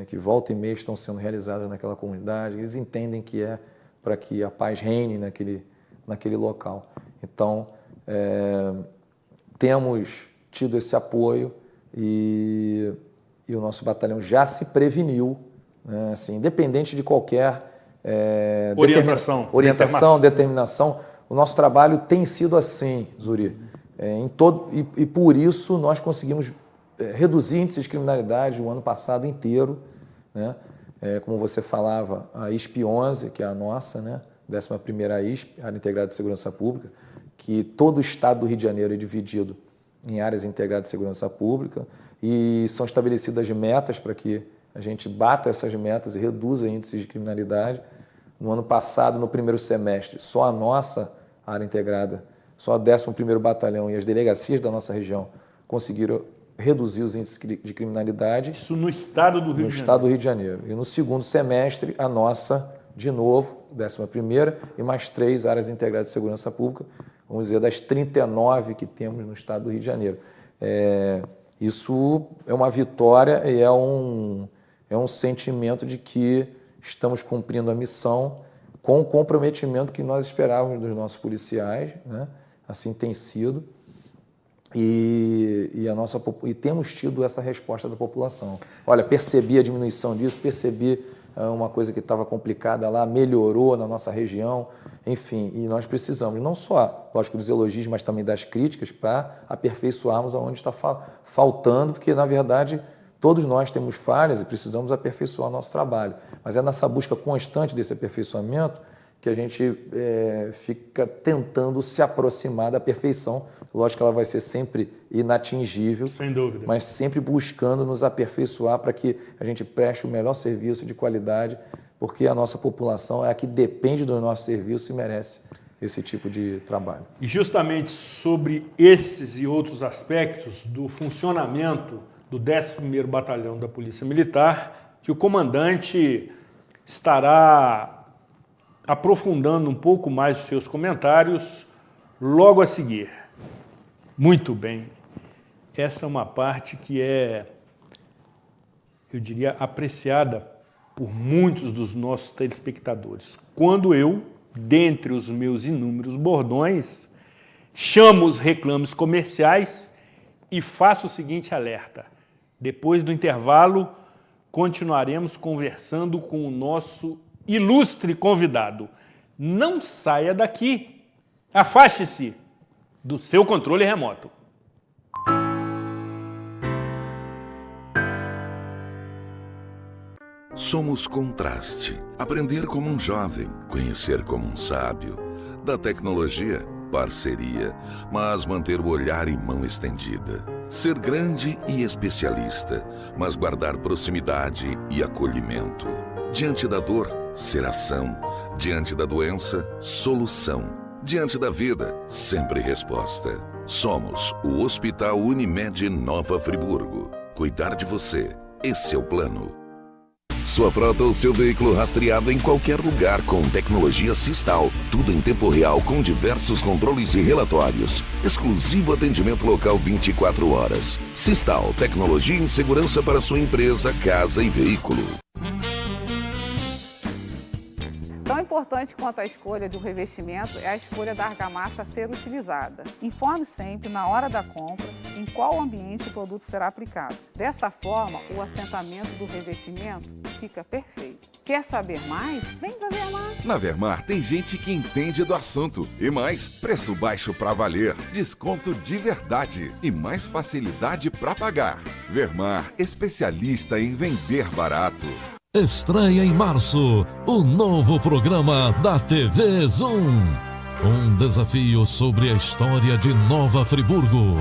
que volta e meia estão sendo realizadas naquela comunidade. Eles entendem que é para que a paz reine naquele local. Então, temos tido esse apoio e o nosso batalhão já se preveniu, né, assim, independente de qualquer orientação, determinação. O nosso trabalho tem sido assim, Zuri. E por isso nós conseguimos reduzir índices de criminalidade o ano passado inteiro, né? Como você falava, a ISP 11, que é a nossa, né? 11ª ISP, Área Integrada de Segurança Pública, que todo o estado do Rio de Janeiro é dividido em áreas integradas de segurança pública e são estabelecidas metas para que a gente bata essas metas e reduza índices de criminalidade. No ano passado, no primeiro semestre, só a nossa área integrada, só o 11º Batalhão e as delegacias da nossa região conseguiram reduzir os índices de criminalidade. Isso no estado do Rio de Janeiro? No estado do Rio de Janeiro. E no segundo semestre, a nossa, de novo, 11ª, e mais 3 áreas integradas de segurança pública, vamos dizer, das 39 que temos no estado do Rio de Janeiro. Isso é uma vitória e é um sentimento de que estamos cumprindo a missão com o comprometimento que nós esperávamos dos nossos policiais, né? Assim tem sido. E temos tido essa resposta da população. Olha, percebi a diminuição disso, percebi uma coisa que estava complicada lá, melhorou na nossa região, enfim, e nós precisamos não só, lógico, dos elogios, mas também das críticas para aperfeiçoarmos aonde está faltando, porque, na verdade, todos nós temos falhas e precisamos aperfeiçoar nosso trabalho. Mas é nessa busca constante desse aperfeiçoamento que a gente fica tentando se aproximar da perfeição. Lógico que ela vai ser sempre inatingível, sem dúvida, mas sempre buscando nos aperfeiçoar para que a gente preste o melhor serviço de qualidade, porque a nossa população é a que depende do nosso serviço e merece esse tipo de trabalho. E justamente sobre esses e outros aspectos do funcionamento do 11º Batalhão da Polícia Militar, que o comandante estará aprofundando um pouco mais os seus comentários logo a seguir. Muito bem. Essa é uma parte que é, eu diria, apreciada por muitos dos nossos telespectadores. Quando eu, dentre os meus inúmeros bordões, chamo os reclames comerciais e faço o seguinte alerta. Depois do intervalo, continuaremos conversando com o nosso ilustre convidado. Não saia daqui. Afaste-se do seu controle remoto. Somos contraste. Aprender como um jovem, conhecer como um sábio. Da tecnologia, parceria, mas manter o olhar em mão estendida. Ser grande e especialista, mas guardar proximidade e acolhimento. Diante da dor, ser ação. Diante da doença, solução. Diante da vida, sempre resposta. Somos o Hospital Unimed Nova Friburgo. Cuidar de você, esse é o plano. Sua frota ou seu veículo rastreado em qualquer lugar com tecnologia Sistal. Tudo em tempo real com diversos controles e relatórios. Exclusivo atendimento local 24 horas. Sistal, tecnologia em segurança para sua empresa, casa e veículo. importante quanto à escolha do revestimento é a escolha da argamassa a ser utilizada. Informe sempre, na hora da compra, em qual ambiente o produto será aplicado. Dessa forma, o assentamento do revestimento fica perfeito. Quer saber mais? Vem pra Vermar! Na Vermar tem gente que entende do assunto. E mais, preço baixo pra valer, desconto de verdade e mais facilidade pra pagar. Vermar, especialista em vender barato. Estreia em março o novo programa da TV Zoom. Um desafio sobre a história de Nova Friburgo.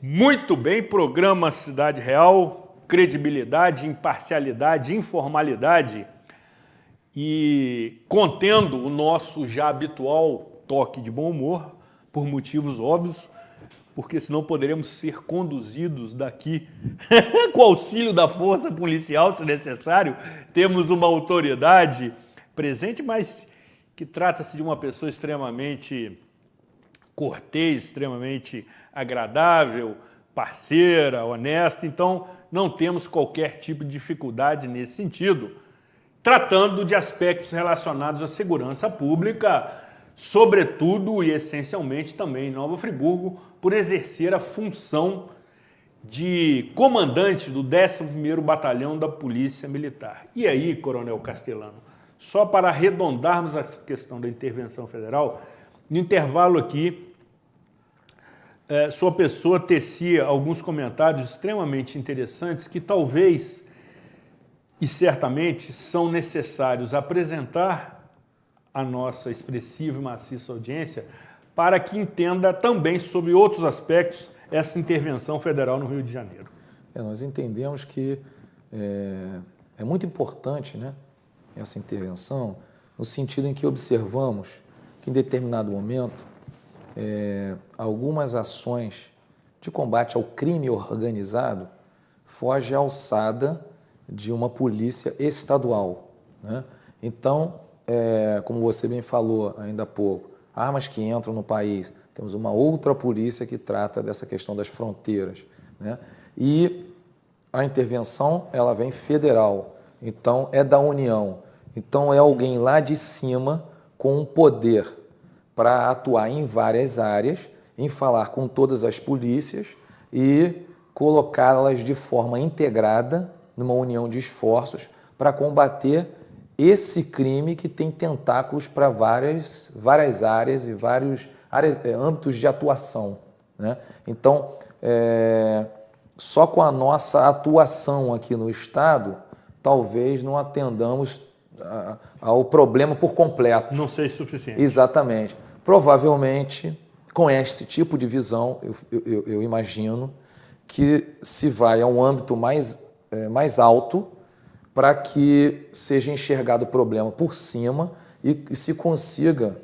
Muito bem, programa Cidade Real, credibilidade, imparcialidade, informalidade e contendo o nosso já habitual toque de bom humor, por motivos óbvios, porque senão poderemos ser conduzidos daqui com auxílio da força policial, se necessário. Temos uma autoridade presente, mas que trata-se de uma pessoa extremamente cortês, extremamente agradável, parceira, honesta. Então, não temos qualquer tipo de dificuldade nesse sentido, tratando de aspectos relacionados à segurança pública, sobretudo e essencialmente também em Nova Friburgo, por exercer a função de comandante do 11º Batalhão da Polícia Militar. E aí, Coronel Castelano, só para arredondarmos a questão da intervenção federal, no intervalo aqui, sua pessoa tecia alguns comentários extremamente interessantes que talvez e certamente são necessários apresentar a nossa expressiva e maciça audiência para que entenda também sobre outros aspectos essa intervenção federal no Rio de Janeiro. Nós entendemos que é muito importante, né, essa intervenção, no sentido em que observamos que em determinado momento algumas ações de combate ao crime organizado fogem à alçada de uma polícia estadual, né? Então, como você bem falou ainda há pouco, armas que entram no país, temos uma outra polícia que trata dessa questão das fronteiras, né? E a intervenção, ela vem federal, então é da União, então é alguém lá de cima com um poder para atuar em várias áreas, em falar com todas as polícias e colocá-las de forma integrada numa união de esforços para combater esse crime que tem tentáculos para várias áreas e vários âmbitos de atuação, né? Então, só com a nossa atuação aqui no Estado, talvez não atendamos ao problema por completo. Não seja suficiente. Exatamente. Provavelmente, com esse tipo de visão, eu imagino que se vai a um âmbito mais alto para que seja enxergado o problema por cima e se consiga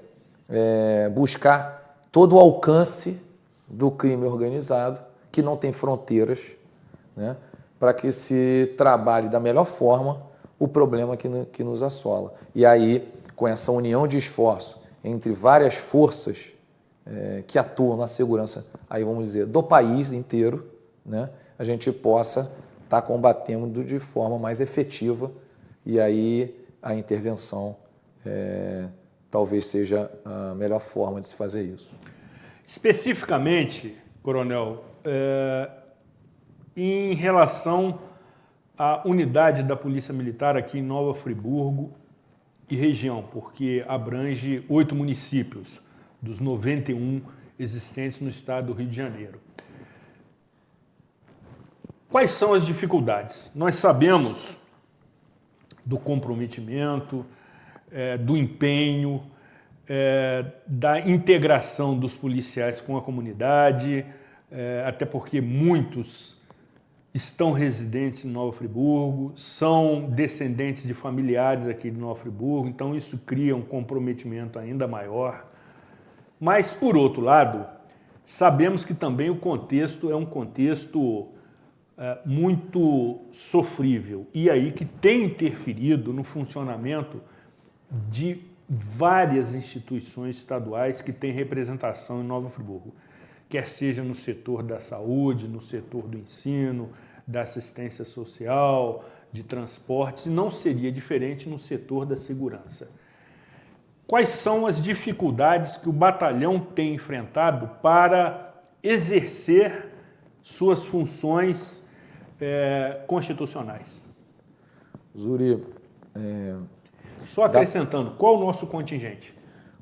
buscar todo o alcance do crime organizado, que não tem fronteiras, né, para que se trabalhe da melhor forma o problema que nos assola. E aí, com essa união de esforço entre várias forças que atuam na segurança, aí vamos dizer, do país inteiro, né, a gente possa estar combatendo de forma mais efetiva e aí a intervenção talvez seja a melhor forma de se fazer isso. Especificamente, Coronel, em relação à unidade da Polícia Militar aqui em Nova Friburgo e região, porque abrange 8 municípios dos 91 existentes no estado do Rio de Janeiro. Quais são as dificuldades? Nós sabemos do comprometimento, do empenho, da integração dos policiais com a comunidade, até porque muitos estão residentes em Nova Friburgo, são descendentes de familiares aqui de Nova Friburgo, então isso cria um comprometimento ainda maior. Mas, por outro lado, sabemos que também o contexto é um contexto muito sofrível e aí que tem interferido no funcionamento de várias instituições estaduais que têm representação em Nova Friburgo. quer seja no setor da saúde, no setor do ensino, da assistência social, de transportes, e não seria diferente no setor da segurança. Quais são as dificuldades que o batalhão tem enfrentado para exercer suas funções constitucionais? Zuri, só acrescentando, qual o nosso contingente?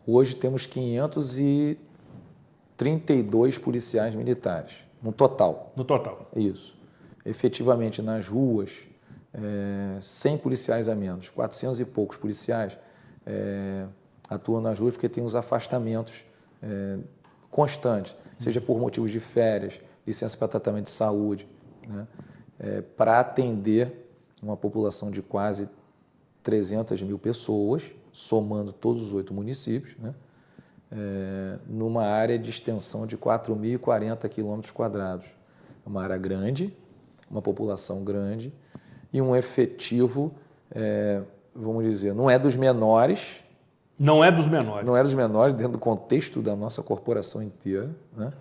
Hoje temos 532 policiais militares, no total. No total. Isso. Efetivamente, nas ruas, 100 policiais a menos, 400 e poucos policiais atuam nas ruas porque tem os afastamentos constantes, seja por motivos de férias, licença para tratamento de saúde, né, para atender uma população de quase 300 mil pessoas, somando todos os 8 municípios, né, numa área de extensão de 4.040 quilômetros quadrados. Uma área grande, uma população grande e um efetivo, vamos dizer, não é dos menores. Não é dos menores. Não é dos menores dentro do contexto da nossa corporação inteira, né?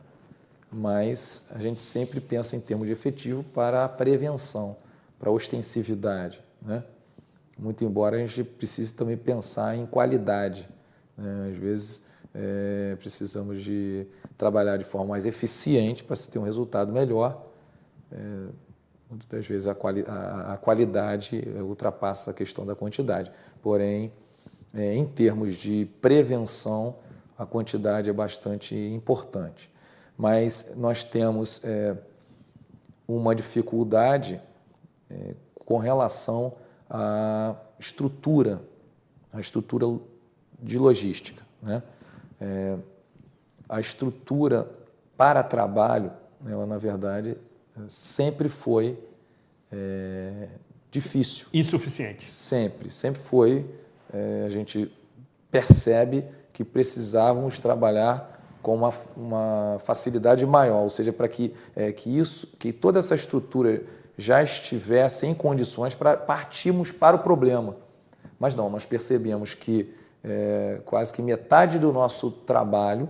Mas a gente sempre pensa em termos de efetivo para a prevenção, para a ostensividade, né? Muito embora a gente precise também pensar em qualidade, né? Às vezes precisamos de trabalhar de forma mais eficiente para se ter um resultado melhor. Muitas das vezes a qualidade ultrapassa a questão da quantidade. Porém, em termos de prevenção, a quantidade é bastante importante. Mas nós temos uma dificuldade com relação à estrutura de logística, né? A estrutura para trabalho, ela, na verdade, sempre foi difícil. Insuficiente. Sempre foi. A gente percebe que precisávamos trabalhar com uma facilidade maior, ou seja, para que toda essa estrutura já estivesse em condições para partirmos para o problema. Mas não, nós percebemos que quase que metade do nosso trabalho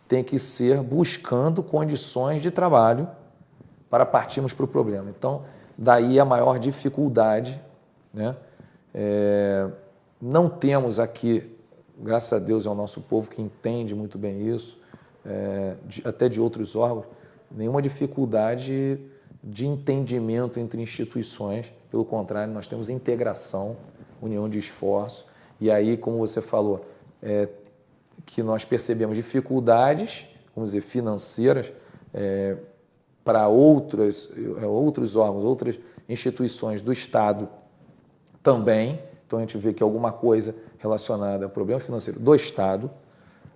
tem que ser buscando condições de trabalho para partirmos para o problema. Então, daí a maior dificuldade, né? Não temos aqui, graças a Deus, é o nosso povo que entende muito bem isso, até de outros órgãos, nenhuma dificuldade de entendimento entre instituições. Pelo contrário, nós temos integração, união de esforço. E aí, como você falou, que nós percebemos dificuldades, vamos dizer, financeiras, para outros órgãos, outras instituições do Estado também. Então, a gente vê que alguma coisa relacionada ao problema financeiro do Estado,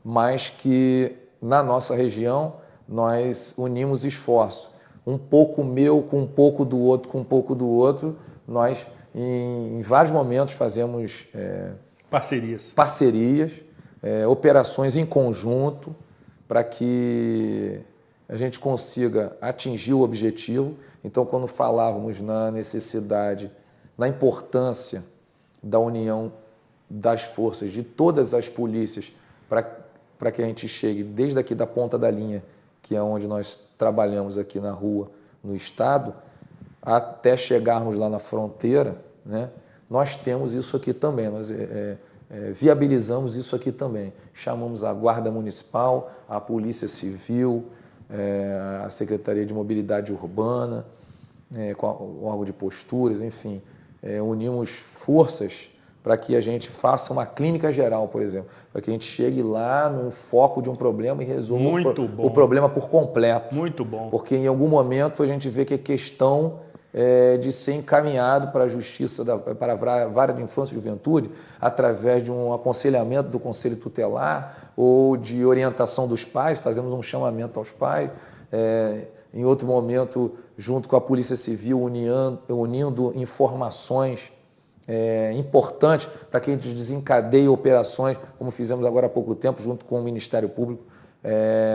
mas que na nossa região nós unimos esforço. Um pouco meu com um pouco do outro, com um pouco do outro, nós em vários momentos fazemos parcerias, operações em conjunto para que a gente consiga atingir o objetivo. Então, quando falávamos na necessidade, na importância da união das forças de todas as polícias para que a gente chegue desde aqui da ponta da linha, que é onde nós trabalhamos aqui na rua, no Estado, até chegarmos lá na fronteira, né? Nós temos isso aqui também, nós viabilizamos isso aqui também. Chamamos a Guarda Municipal, a Polícia Civil, a Secretaria de Mobilidade Urbana, com o órgão de posturas, enfim. Unimos forças para que a gente faça uma clínica geral, por exemplo, para que a gente chegue lá no foco de um problema e resolva o problema por completo. Muito bom. Porque em algum momento a gente vê que é questão de ser encaminhado para a Justiça, para a Vara de Infância e Juventude, através de um aconselhamento do Conselho Tutelar ou de orientação dos pais, fazemos um chamamento aos pais. Em outro momento, junto com a Polícia Civil, unindo informações importantes para que a gente desencadeie operações, como fizemos agora há pouco tempo, junto com o Ministério Público,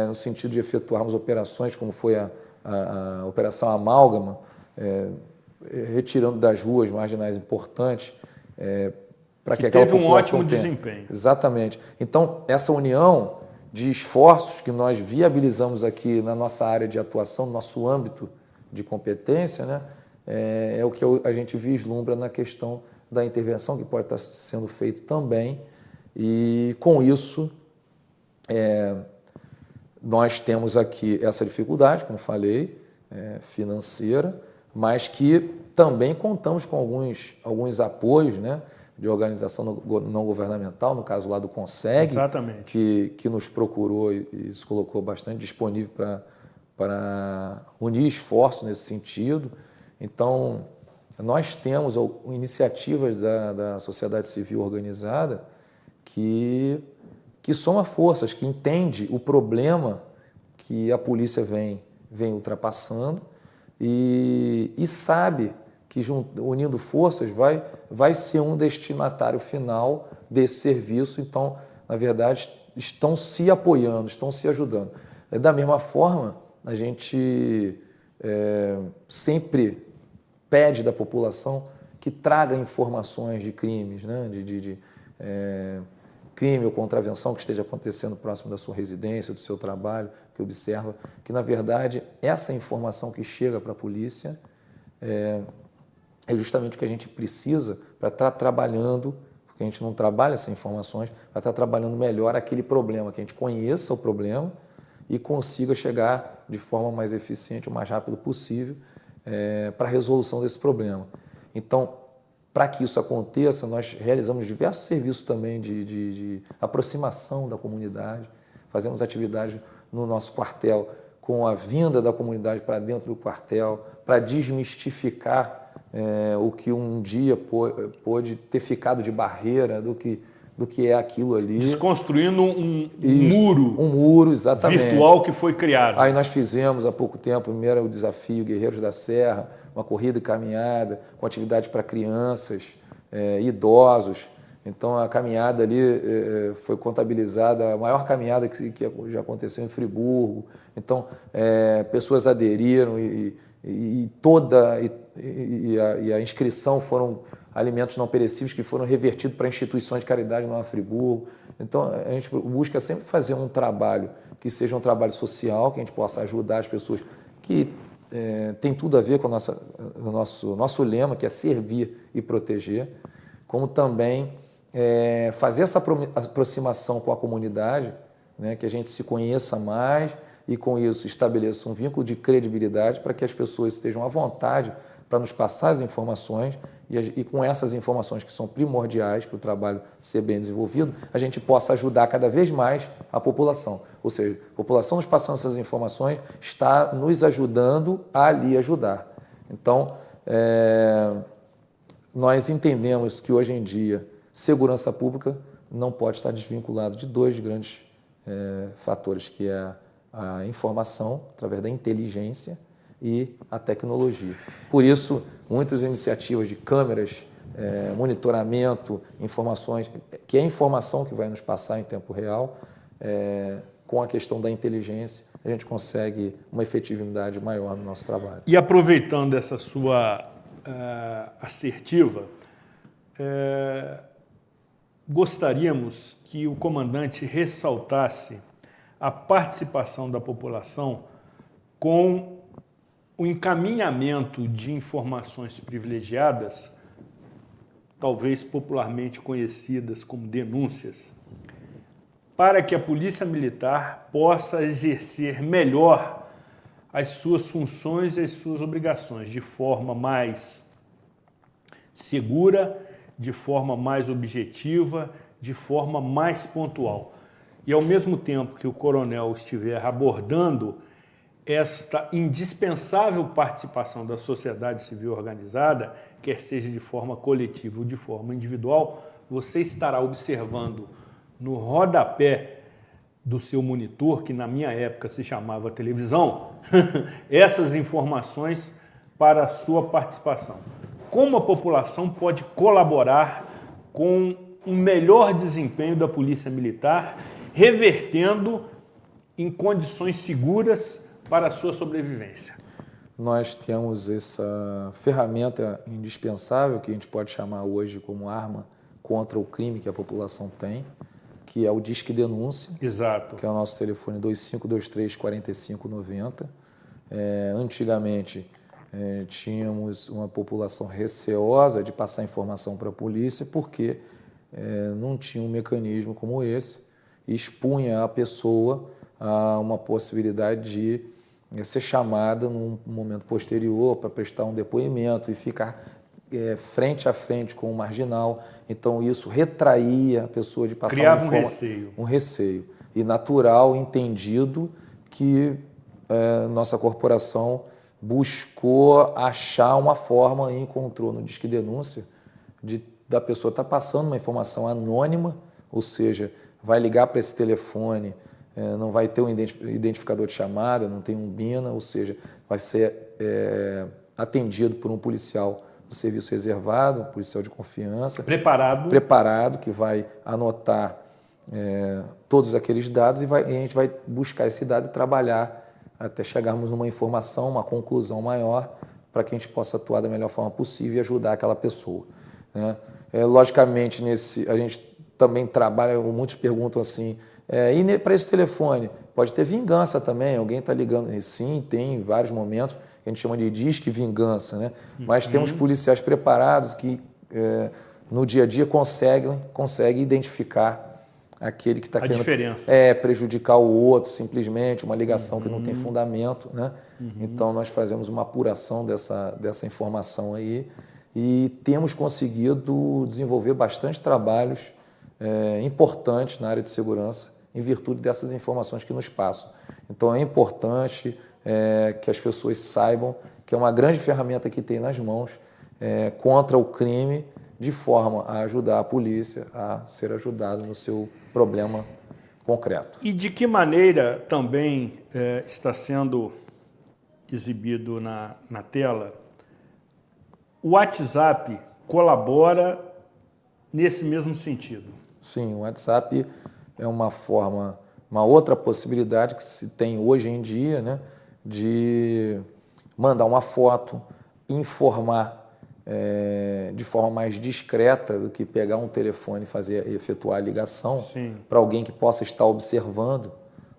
no sentido de efetuarmos operações, como foi a Operação Amálgama, retirando das ruas marginais importantes, para que aquela população teve um ótimo desempenho. Exatamente. Então, essa união de esforços que nós viabilizamos aqui na nossa área de atuação, no nosso âmbito de competência, né, é o que a gente vislumbra na questão da intervenção, que pode estar sendo feito também. E, com isso, nós temos aqui essa dificuldade, como falei, financeira, mas que também contamos com alguns apoios, né, de organização não governamental, no caso lá do Conseg, que nos procurou e se colocou bastante disponível para unir esforços nesse sentido. Então, nós temos iniciativas da sociedade civil organizada que soma forças, que entende o problema que a polícia vem ultrapassando e sabe que unindo forças vai ser um destinatário final desse serviço. Então, na verdade, estão se apoiando, estão se ajudando. Da mesma forma, a gente sempre pede da população que traga informações de crimes, né, de crime ou contravenção que esteja acontecendo próximo da sua residência, do seu trabalho, que observa que, na verdade, essa informação que chega para a polícia é justamente o que a gente precisa para estar trabalhando, porque a gente não trabalha essas informações, para estar trabalhando melhor aquele problema, que a gente conheça o problema e consiga chegar de forma mais eficiente, o mais rápido possível, para a resolução desse problema. Então, para que isso aconteça, nós realizamos diversos serviços também de aproximação da comunidade, fazemos atividades no nosso quartel com a vinda da comunidade para dentro do quartel, para desmistificar o que um dia pôde ter ficado de barreira do que é aquilo ali. Desconstruindo um muro. Um muro, exatamente. Virtual que foi criado. Aí nós fizemos há pouco tempo, primeiro o desafio Guerreiros da Serra, uma corrida e caminhada com atividade para crianças, idosos. Então a caminhada ali foi contabilizada, a maior caminhada que já aconteceu em Friburgo. Então pessoas aderiram e a inscrição foram alimentos não perecíveis que foram revertidos para instituições de caridade no Friburgo. Então a gente busca sempre fazer um trabalho que seja um trabalho social, que a gente possa ajudar as pessoas que tem tudo a ver com o nosso lema, que é servir e proteger, como também fazer essa aproximação com a comunidade, né, que a gente se conheça mais e, com isso, estabeleça um vínculo de credibilidade para que as pessoas estejam à vontade para nos passar as informações e com essas informações que são primordiais para o trabalho ser bem desenvolvido, a gente possa ajudar cada vez mais a população. Ou seja, a população nos passando essas informações está nos ajudando a lhe ajudar. Então, nós entendemos que hoje em dia segurança pública não pode estar desvinculado de dois grandes fatores, que é a informação, através da inteligência, e a tecnologia. Por isso, muitas iniciativas de câmeras, monitoramento, informações, que é a informação que vai nos passar em tempo real, com a questão da inteligência, a gente consegue uma efetividade maior no nosso trabalho. E aproveitando essa sua assertiva, gostaríamos que o comandante ressaltasse a participação da população com o encaminhamento de informações privilegiadas, talvez popularmente conhecidas como denúncias, para que a Polícia Militar possa exercer melhor as suas funções e as suas obrigações de forma mais segura, de forma mais objetiva, de forma mais pontual. E, ao mesmo tempo que o coronel estiver abordando esta indispensável participação da sociedade civil organizada, quer seja de forma coletiva ou de forma individual, você estará observando no rodapé do seu monitor, que na minha época se chamava televisão, essas informações para a sua participação. Como a população pode colaborar com um melhor desempenho da Polícia Militar, revertendo em condições seguras para a sua sobrevivência? Nós temos essa ferramenta indispensável, que a gente pode chamar hoje como arma contra o crime que a população tem, que é o Disque Denúncia. Exato. Que é o nosso telefone 2523-4590. Antigamente, tínhamos uma população receosa de passar informação para a polícia porque não tinha um mecanismo como esse e expunha a pessoa a uma possibilidade de ser chamada num momento posterior para prestar um depoimento e ficar frente a frente com o marginal. Então, isso retraía a pessoa de passar criava um receio. Um receio. E natural, entendido, que nossa corporação buscou achar uma forma e encontrou no Disque Denúncia da pessoa estar passando uma informação anônima, ou seja, vai ligar para esse telefone, não vai ter um identificador de chamada, não tem um BINA, ou seja, vai ser atendido por um policial do serviço reservado, um policial de confiança. Preparado, que vai anotar todos aqueles dados e a gente vai buscar esse dado e trabalhar até chegarmos numa informação, uma conclusão maior, para que a gente possa atuar da melhor forma possível e ajudar aquela pessoa, né? Logicamente, a gente também trabalha, muitos perguntam assim, e para esse telefone, pode ter vingança também, alguém está ligando? E sim, tem vários momentos, que a gente chama de disque vingança, né? Mas temos policiais preparados que no dia a dia conseguem identificar aquele que está querendo prejudicar o outro, simplesmente, uma ligação que não tem fundamento, né? Então, nós fazemos uma apuração dessa informação aí e temos conseguido desenvolver bastante trabalhos importantes na área de segurança em virtude dessas informações que nos passam. Então, é importante que as pessoas saibam que é uma grande ferramenta que tem nas mãos contra o crime, de forma a ajudar a polícia a ser ajudada no seu problema concreto. E de que maneira também está sendo exibido na tela, o WhatsApp colabora nesse mesmo sentido? Sim, o WhatsApp é uma outra possibilidade que se tem hoje em dia, né, de mandar uma foto, informar de forma mais discreta do que pegar um telefone e efetuar a ligação para alguém que possa estar observando,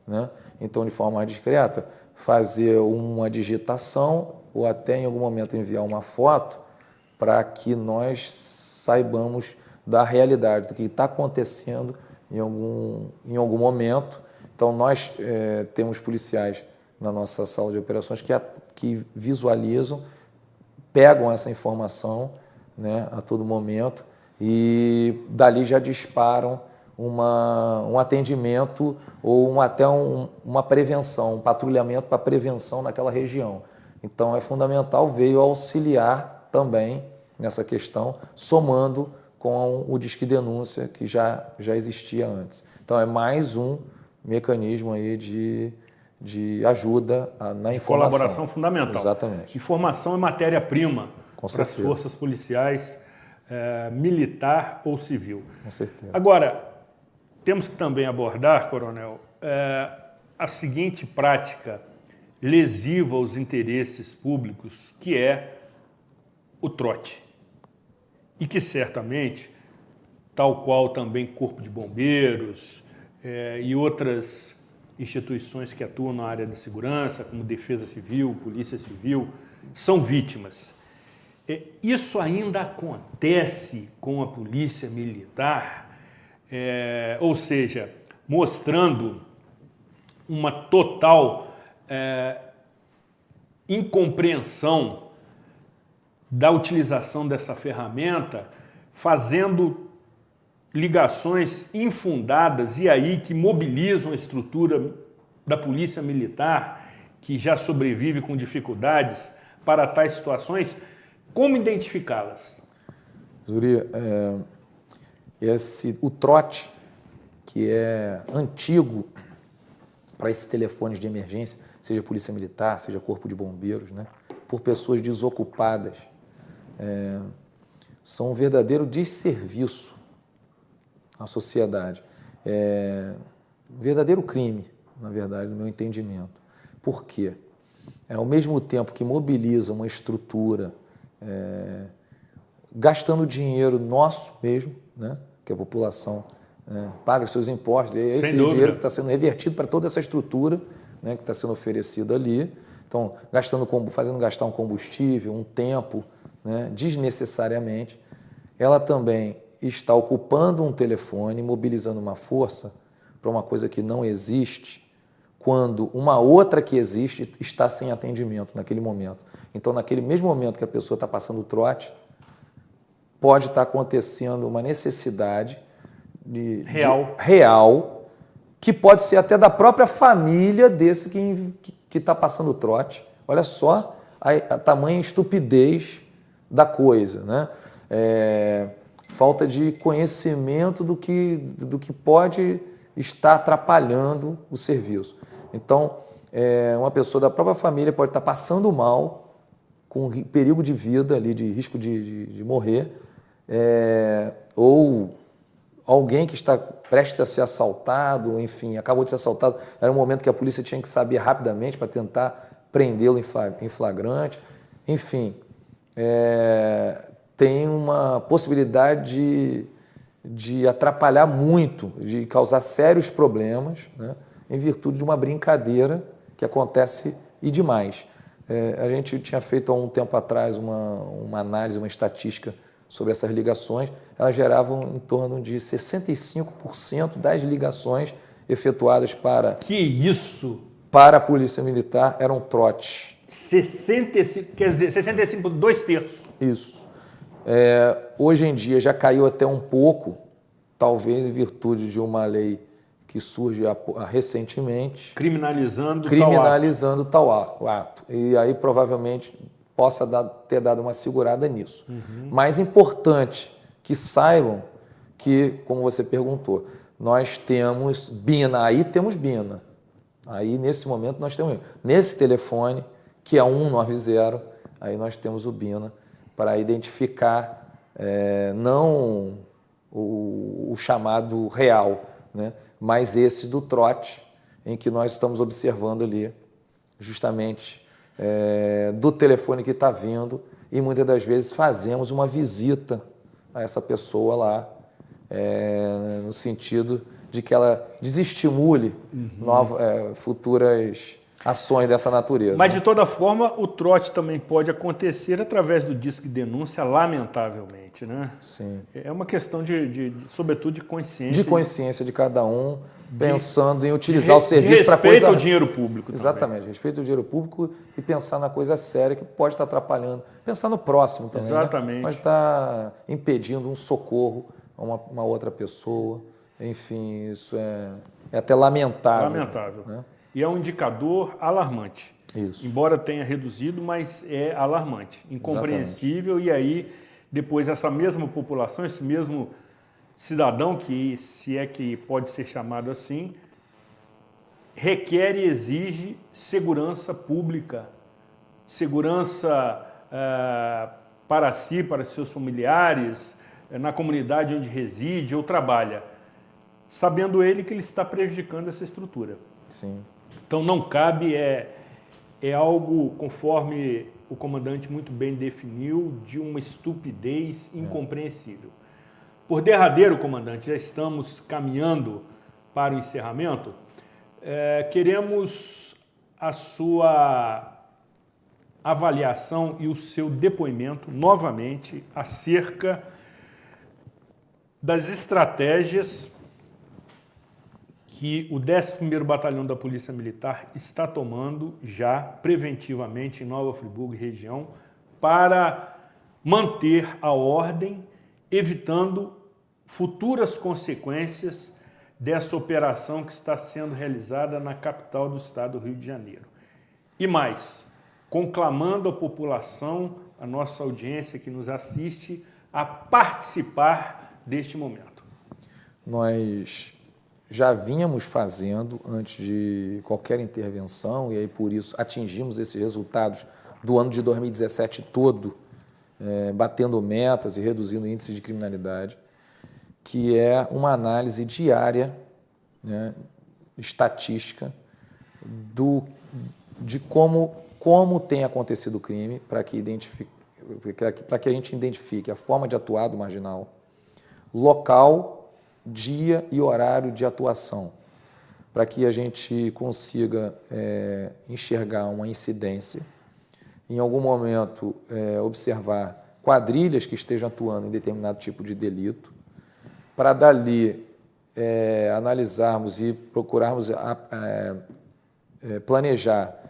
né? Então, de forma mais discreta, fazer uma digitação ou até em algum momento enviar uma foto para que nós saibamos da realidade, do que está acontecendo em algum momento. Então, nós temos policiais na nossa sala de operações que visualizam, pegam essa informação, né, a todo momento e dali já disparam um atendimento ou até uma prevenção, um patrulhamento para prevenção naquela região. Então, é fundamental, veio auxiliar também nessa questão, somando com o Disque Denúncia, que já existia antes. Então, é mais um mecanismo aí de ajuda na informação. Colaboração fundamental. Exatamente. Informação é matéria-prima para as certeza. forças policiais, militar ou civil. Com certeza. Agora, temos que também abordar, coronel, a seguinte prática lesiva aos interesses públicos, que é o trote. E que certamente, tal qual também Corpo de Bombeiros e outras instituições que atuam na área da segurança, como Defesa Civil, Polícia Civil, são vítimas. Isso ainda acontece com a Polícia Militar, ou seja, mostrando uma total incompreensão da utilização dessa ferramenta, fazendo ligações infundadas e aí que mobilizam a estrutura da Polícia Militar, que já sobrevive com dificuldades para tais situações. Como identificá-las? Zuri, o trote, que é antigo para esses telefones de emergência, seja Polícia Militar, seja Corpo de Bombeiros, né, por pessoas desocupadas, são um verdadeiro desserviço à sociedade. Um verdadeiro crime, na verdade, no meu entendimento. Por quê? Ao mesmo tempo que mobiliza uma estrutura, gastando dinheiro nosso mesmo, né, que a população né? Paga os seus impostos, e esse dinheiro que está sendo revertido para toda essa estrutura, né, que está sendo oferecida ali. Então, fazendo gastar um combustível, um tempo, né, desnecessariamente. Ela também está ocupando um telefone, mobilizando uma força para uma coisa que não existe, quando uma outra que existe está sem atendimento naquele momento. Então, naquele mesmo momento que a pessoa está passando o trote, pode estar acontecendo uma necessidade real, que pode ser até da própria família desse que está passando o trote. Olha só a tamanha estupidez da coisa, né? Falta de conhecimento do que pode estar atrapalhando o serviço. Então, uma pessoa da própria família pode estar passando mal, com perigo de vida ali, de risco de morrer, ou alguém que está prestes a ser assaltado, enfim, acabou de ser assaltado, era um momento que a polícia tinha que saber rapidamente para tentar prendê-lo em flagrante. Enfim, tem uma possibilidade de atrapalhar muito, de causar sérios problemas, né, em virtude de uma brincadeira que acontece e demais. A gente tinha feito há um tempo atrás uma análise, uma estatística sobre essas ligações. Elas geravam em torno de 65% das ligações efetuadas para a Polícia Militar eram trotes. 65, quer dizer, 65, 2/3. Isso. Hoje em dia já caiu até um pouco, talvez em virtude de uma lei que surge recentemente. Criminalizando tal ato. E aí provavelmente possa ter dado uma segurada nisso. Mas importante que saibam que, como você perguntou, nós temos BINA. Aí temos BINA. Aí nesse momento nós temos. Nesse telefone, que é 190, aí nós temos o BINA para identificar não o chamado real, né, mas esse do trote, em que nós estamos observando ali justamente do telefone que está vindo, e muitas das vezes fazemos uma visita a essa pessoa lá, no sentido de que ela desestimule futuras ações dessa natureza. Mas, de toda forma, o trote também pode acontecer através do Disque Denúncia, lamentavelmente, né? Sim. É uma questão, sobretudo, de consciência. De consciência de cada um, pensando em utilizar o serviço para coisa... Respeito ao dinheiro público. Exatamente, também. Respeito ao dinheiro público e pensar na coisa séria que pode estar atrapalhando. Pensar no próximo também, exatamente. Né? Pode estar impedindo um socorro a uma outra pessoa. Enfim, isso é até lamentável. Lamentável. Né? E é um indicador alarmante. Isso. Embora tenha reduzido, mas é alarmante, incompreensível. Exatamente. E aí, depois, essa mesma população, esse mesmo cidadão, que se é que pode ser chamado assim, requer e exige segurança pública, segurança para si, para seus familiares, na comunidade onde reside ou trabalha, sabendo ele que ele está prejudicando essa estrutura. Sim. Então não cabe, é algo, conforme o comandante muito bem definiu, de uma estupidez incompreensível. Por derradeiro, comandante, já estamos caminhando para o encerramento. Queremos a sua avaliação e o seu depoimento, novamente, acerca das estratégias que o 11º Batalhão da Polícia Militar está tomando já preventivamente em Nova Friburgo e região para manter a ordem, evitando futuras consequências dessa operação que está sendo realizada na capital do estado do Rio de Janeiro. E mais, conclamando a população, a nossa audiência que nos assiste, a participar deste momento. Nós já vínhamos fazendo antes de qualquer intervenção, e aí por isso atingimos esses resultados do ano de 2017 todo, batendo metas e reduzindo índices de criminalidade, que é uma análise diária, né, estatística, de como tem acontecido o crime, para que a gente identifique a forma de atuar do marginal, local dia e horário de atuação, para que a gente consiga enxergar uma incidência, em algum momento observar quadrilhas que estejam atuando em determinado tipo de delito, para dali analisarmos e procurarmos planejar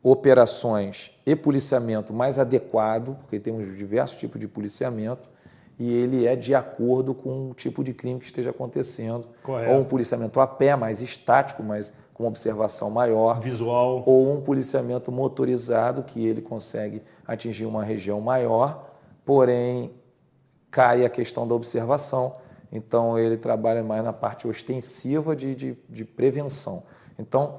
operações e policiamento mais adequado, porque temos diversos tipos de policiamento, e ele é de acordo com o tipo de crime que esteja acontecendo. Correto. Ou um policiamento a pé, mais estático, mas com observação maior. Visual. Ou um policiamento motorizado, que ele consegue atingir uma região maior, porém cai a questão da observação. Então, ele trabalha mais na parte ostensiva de prevenção. Então,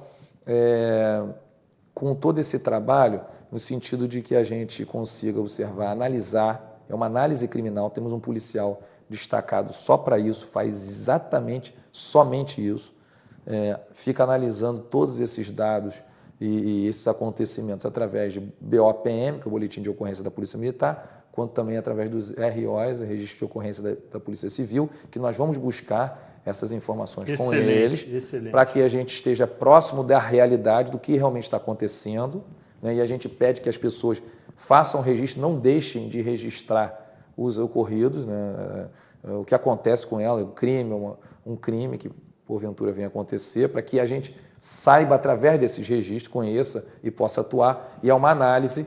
com todo esse trabalho, no sentido de que a gente consiga observar, analisar, é uma análise criminal, temos um policial destacado só para isso, faz exatamente, somente isso, fica analisando todos esses dados e esses acontecimentos através de BOPM, que é o Boletim de Ocorrência da Polícia Militar, quanto também através dos ROs, Registro de Ocorrência da Polícia Civil, que nós vamos buscar essas informações com eles, para que a gente esteja próximo da realidade, do que realmente está acontecendo, né? E a gente pede que as pessoas façam registro, não deixem de registrar os ocorridos, né? O que acontece com ela, um crime que porventura venha acontecer, para que a gente saiba através desses registros, conheça e possa atuar, e é uma análise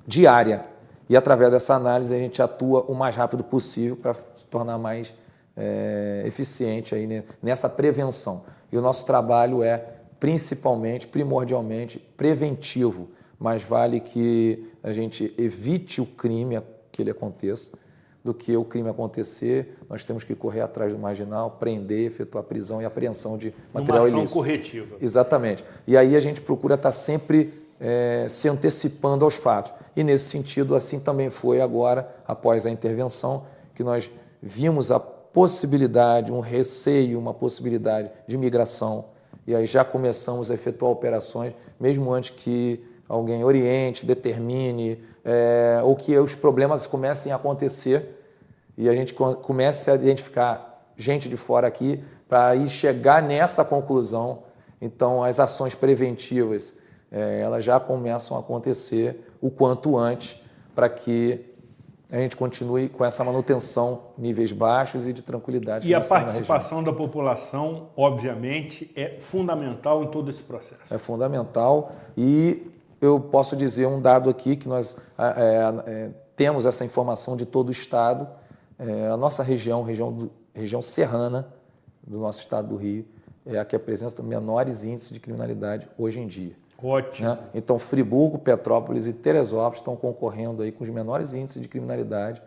diária. E através dessa análise a gente atua o mais rápido possível para se tornar mais eficiente aí, né, nessa prevenção. E o nosso trabalho é principalmente, primordialmente, preventivo, mas vale que a gente evite o crime que ele aconteça, do que o crime acontecer, nós temos que correr atrás do marginal, prender, efetuar prisão e apreensão de material ilícito. Uma ação corretiva. Exatamente. E aí a gente procura estar sempre se antecipando aos fatos. E nesse sentido, assim também foi agora, após a intervenção, que nós vimos a possibilidade, um receio, uma possibilidade de migração, e aí já começamos a efetuar operações, mesmo antes que alguém oriente, determine, ou que os problemas comecem a acontecer, e a gente comece a identificar gente de fora aqui, para aí chegar nessa conclusão. Então, as ações preventivas, elas já começam a acontecer o quanto antes, para que a gente continue com essa manutenção, níveis baixos e de tranquilidade. E a participação da população, obviamente, é fundamental em todo esse processo. É fundamental, e eu posso dizer um dado aqui, que nós temos essa informação de todo o Estado. A nossa região serrana do nosso Estado do Rio, é a que apresenta menores índices de criminalidade hoje em dia. Ótimo. Né? Então, Friburgo, Petrópolis e Teresópolis estão concorrendo aí com os menores índices de criminalidade,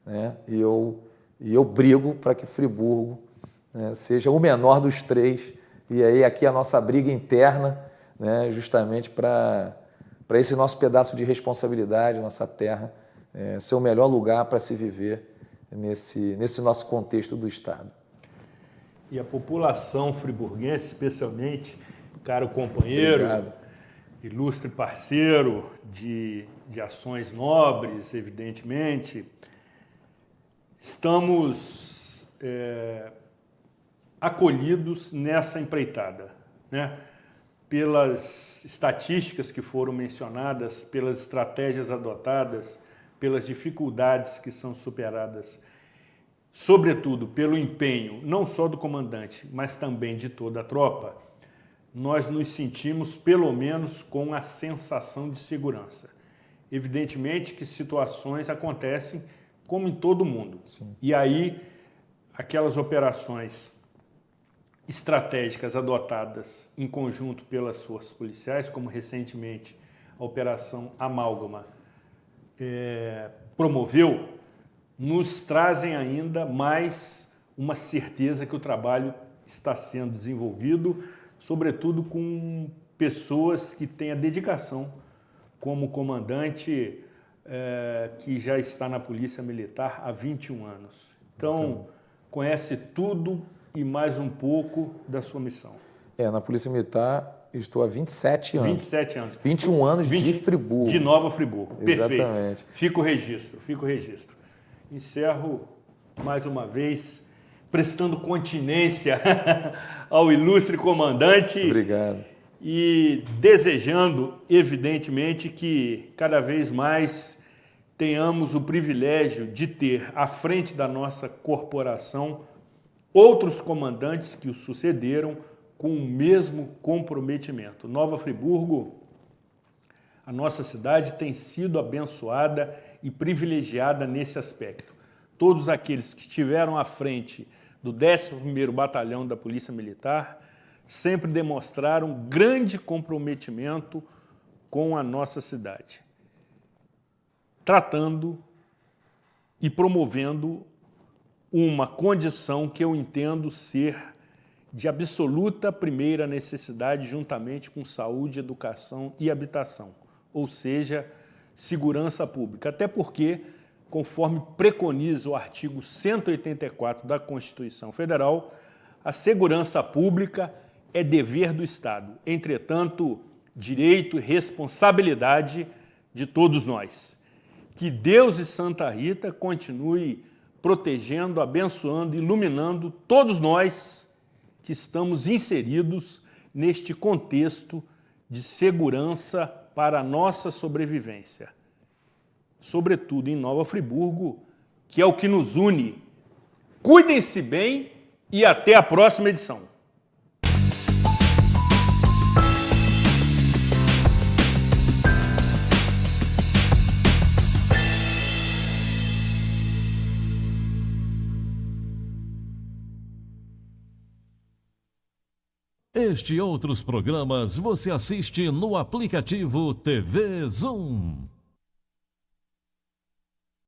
né? E eu brigo para que Friburgo, né, seja o menor dos três. E aí aqui a nossa briga interna, né, justamente para esse nosso pedaço de responsabilidade, nossa terra, ser o melhor lugar para se viver nesse nosso contexto do Estado. E a população friburguense, especialmente, caro companheiro, obrigado, ilustre parceiro de ações nobres, evidentemente, estamos acolhidos nessa empreitada, né? Pelas estatísticas que foram mencionadas, pelas estratégias adotadas, pelas dificuldades que são superadas, sobretudo pelo empenho não só do comandante, mas também de toda a tropa, nós nos sentimos, pelo menos, com a sensação de segurança. Evidentemente que situações acontecem como em todo mundo. Sim. E aí, aquelas operações estratégicas adotadas em conjunto pelas forças policiais, como recentemente a Operação Amálgama promoveu, nos trazem ainda mais uma certeza que o trabalho está sendo desenvolvido, sobretudo com pessoas que têm a dedicação, como o comandante que já está na Polícia Militar há 21 anos. Então, conhece tudo e mais um pouco da sua missão. Na Polícia Militar estou há 27 anos. 27 anos. 21 anos de Friburgo. De Nova Friburgo. Perfeito. Exatamente. Fica o registro, fica o registro. Encerro mais uma vez prestando continência ao ilustre comandante. Obrigado. E desejando, evidentemente, que cada vez mais tenhamos o privilégio de ter à frente da nossa corporação outros comandantes que o sucederam com o mesmo comprometimento. Nova Friburgo, a nossa cidade, tem sido abençoada e privilegiada nesse aspecto. Todos aqueles que estiveram à frente do 11º Batalhão da Polícia Militar sempre demonstraram grande comprometimento com a nossa cidade, tratando e promovendo uma condição que eu entendo ser de absoluta primeira necessidade, juntamente com saúde, educação e habitação, ou seja, segurança pública. Até porque, conforme preconiza o artigo 184 da Constituição Federal, a segurança pública é dever do Estado, entretanto, direito e responsabilidade de todos nós. Que Deus e Santa Rita continue protegendo, abençoando, iluminando todos nós que estamos inseridos neste contexto de segurança para a nossa sobrevivência. Sobretudo em Nova Friburgo, que é o que nos une. Cuidem-se bem e até a próxima edição. Este e outros programas você assiste no aplicativo TV Zoom.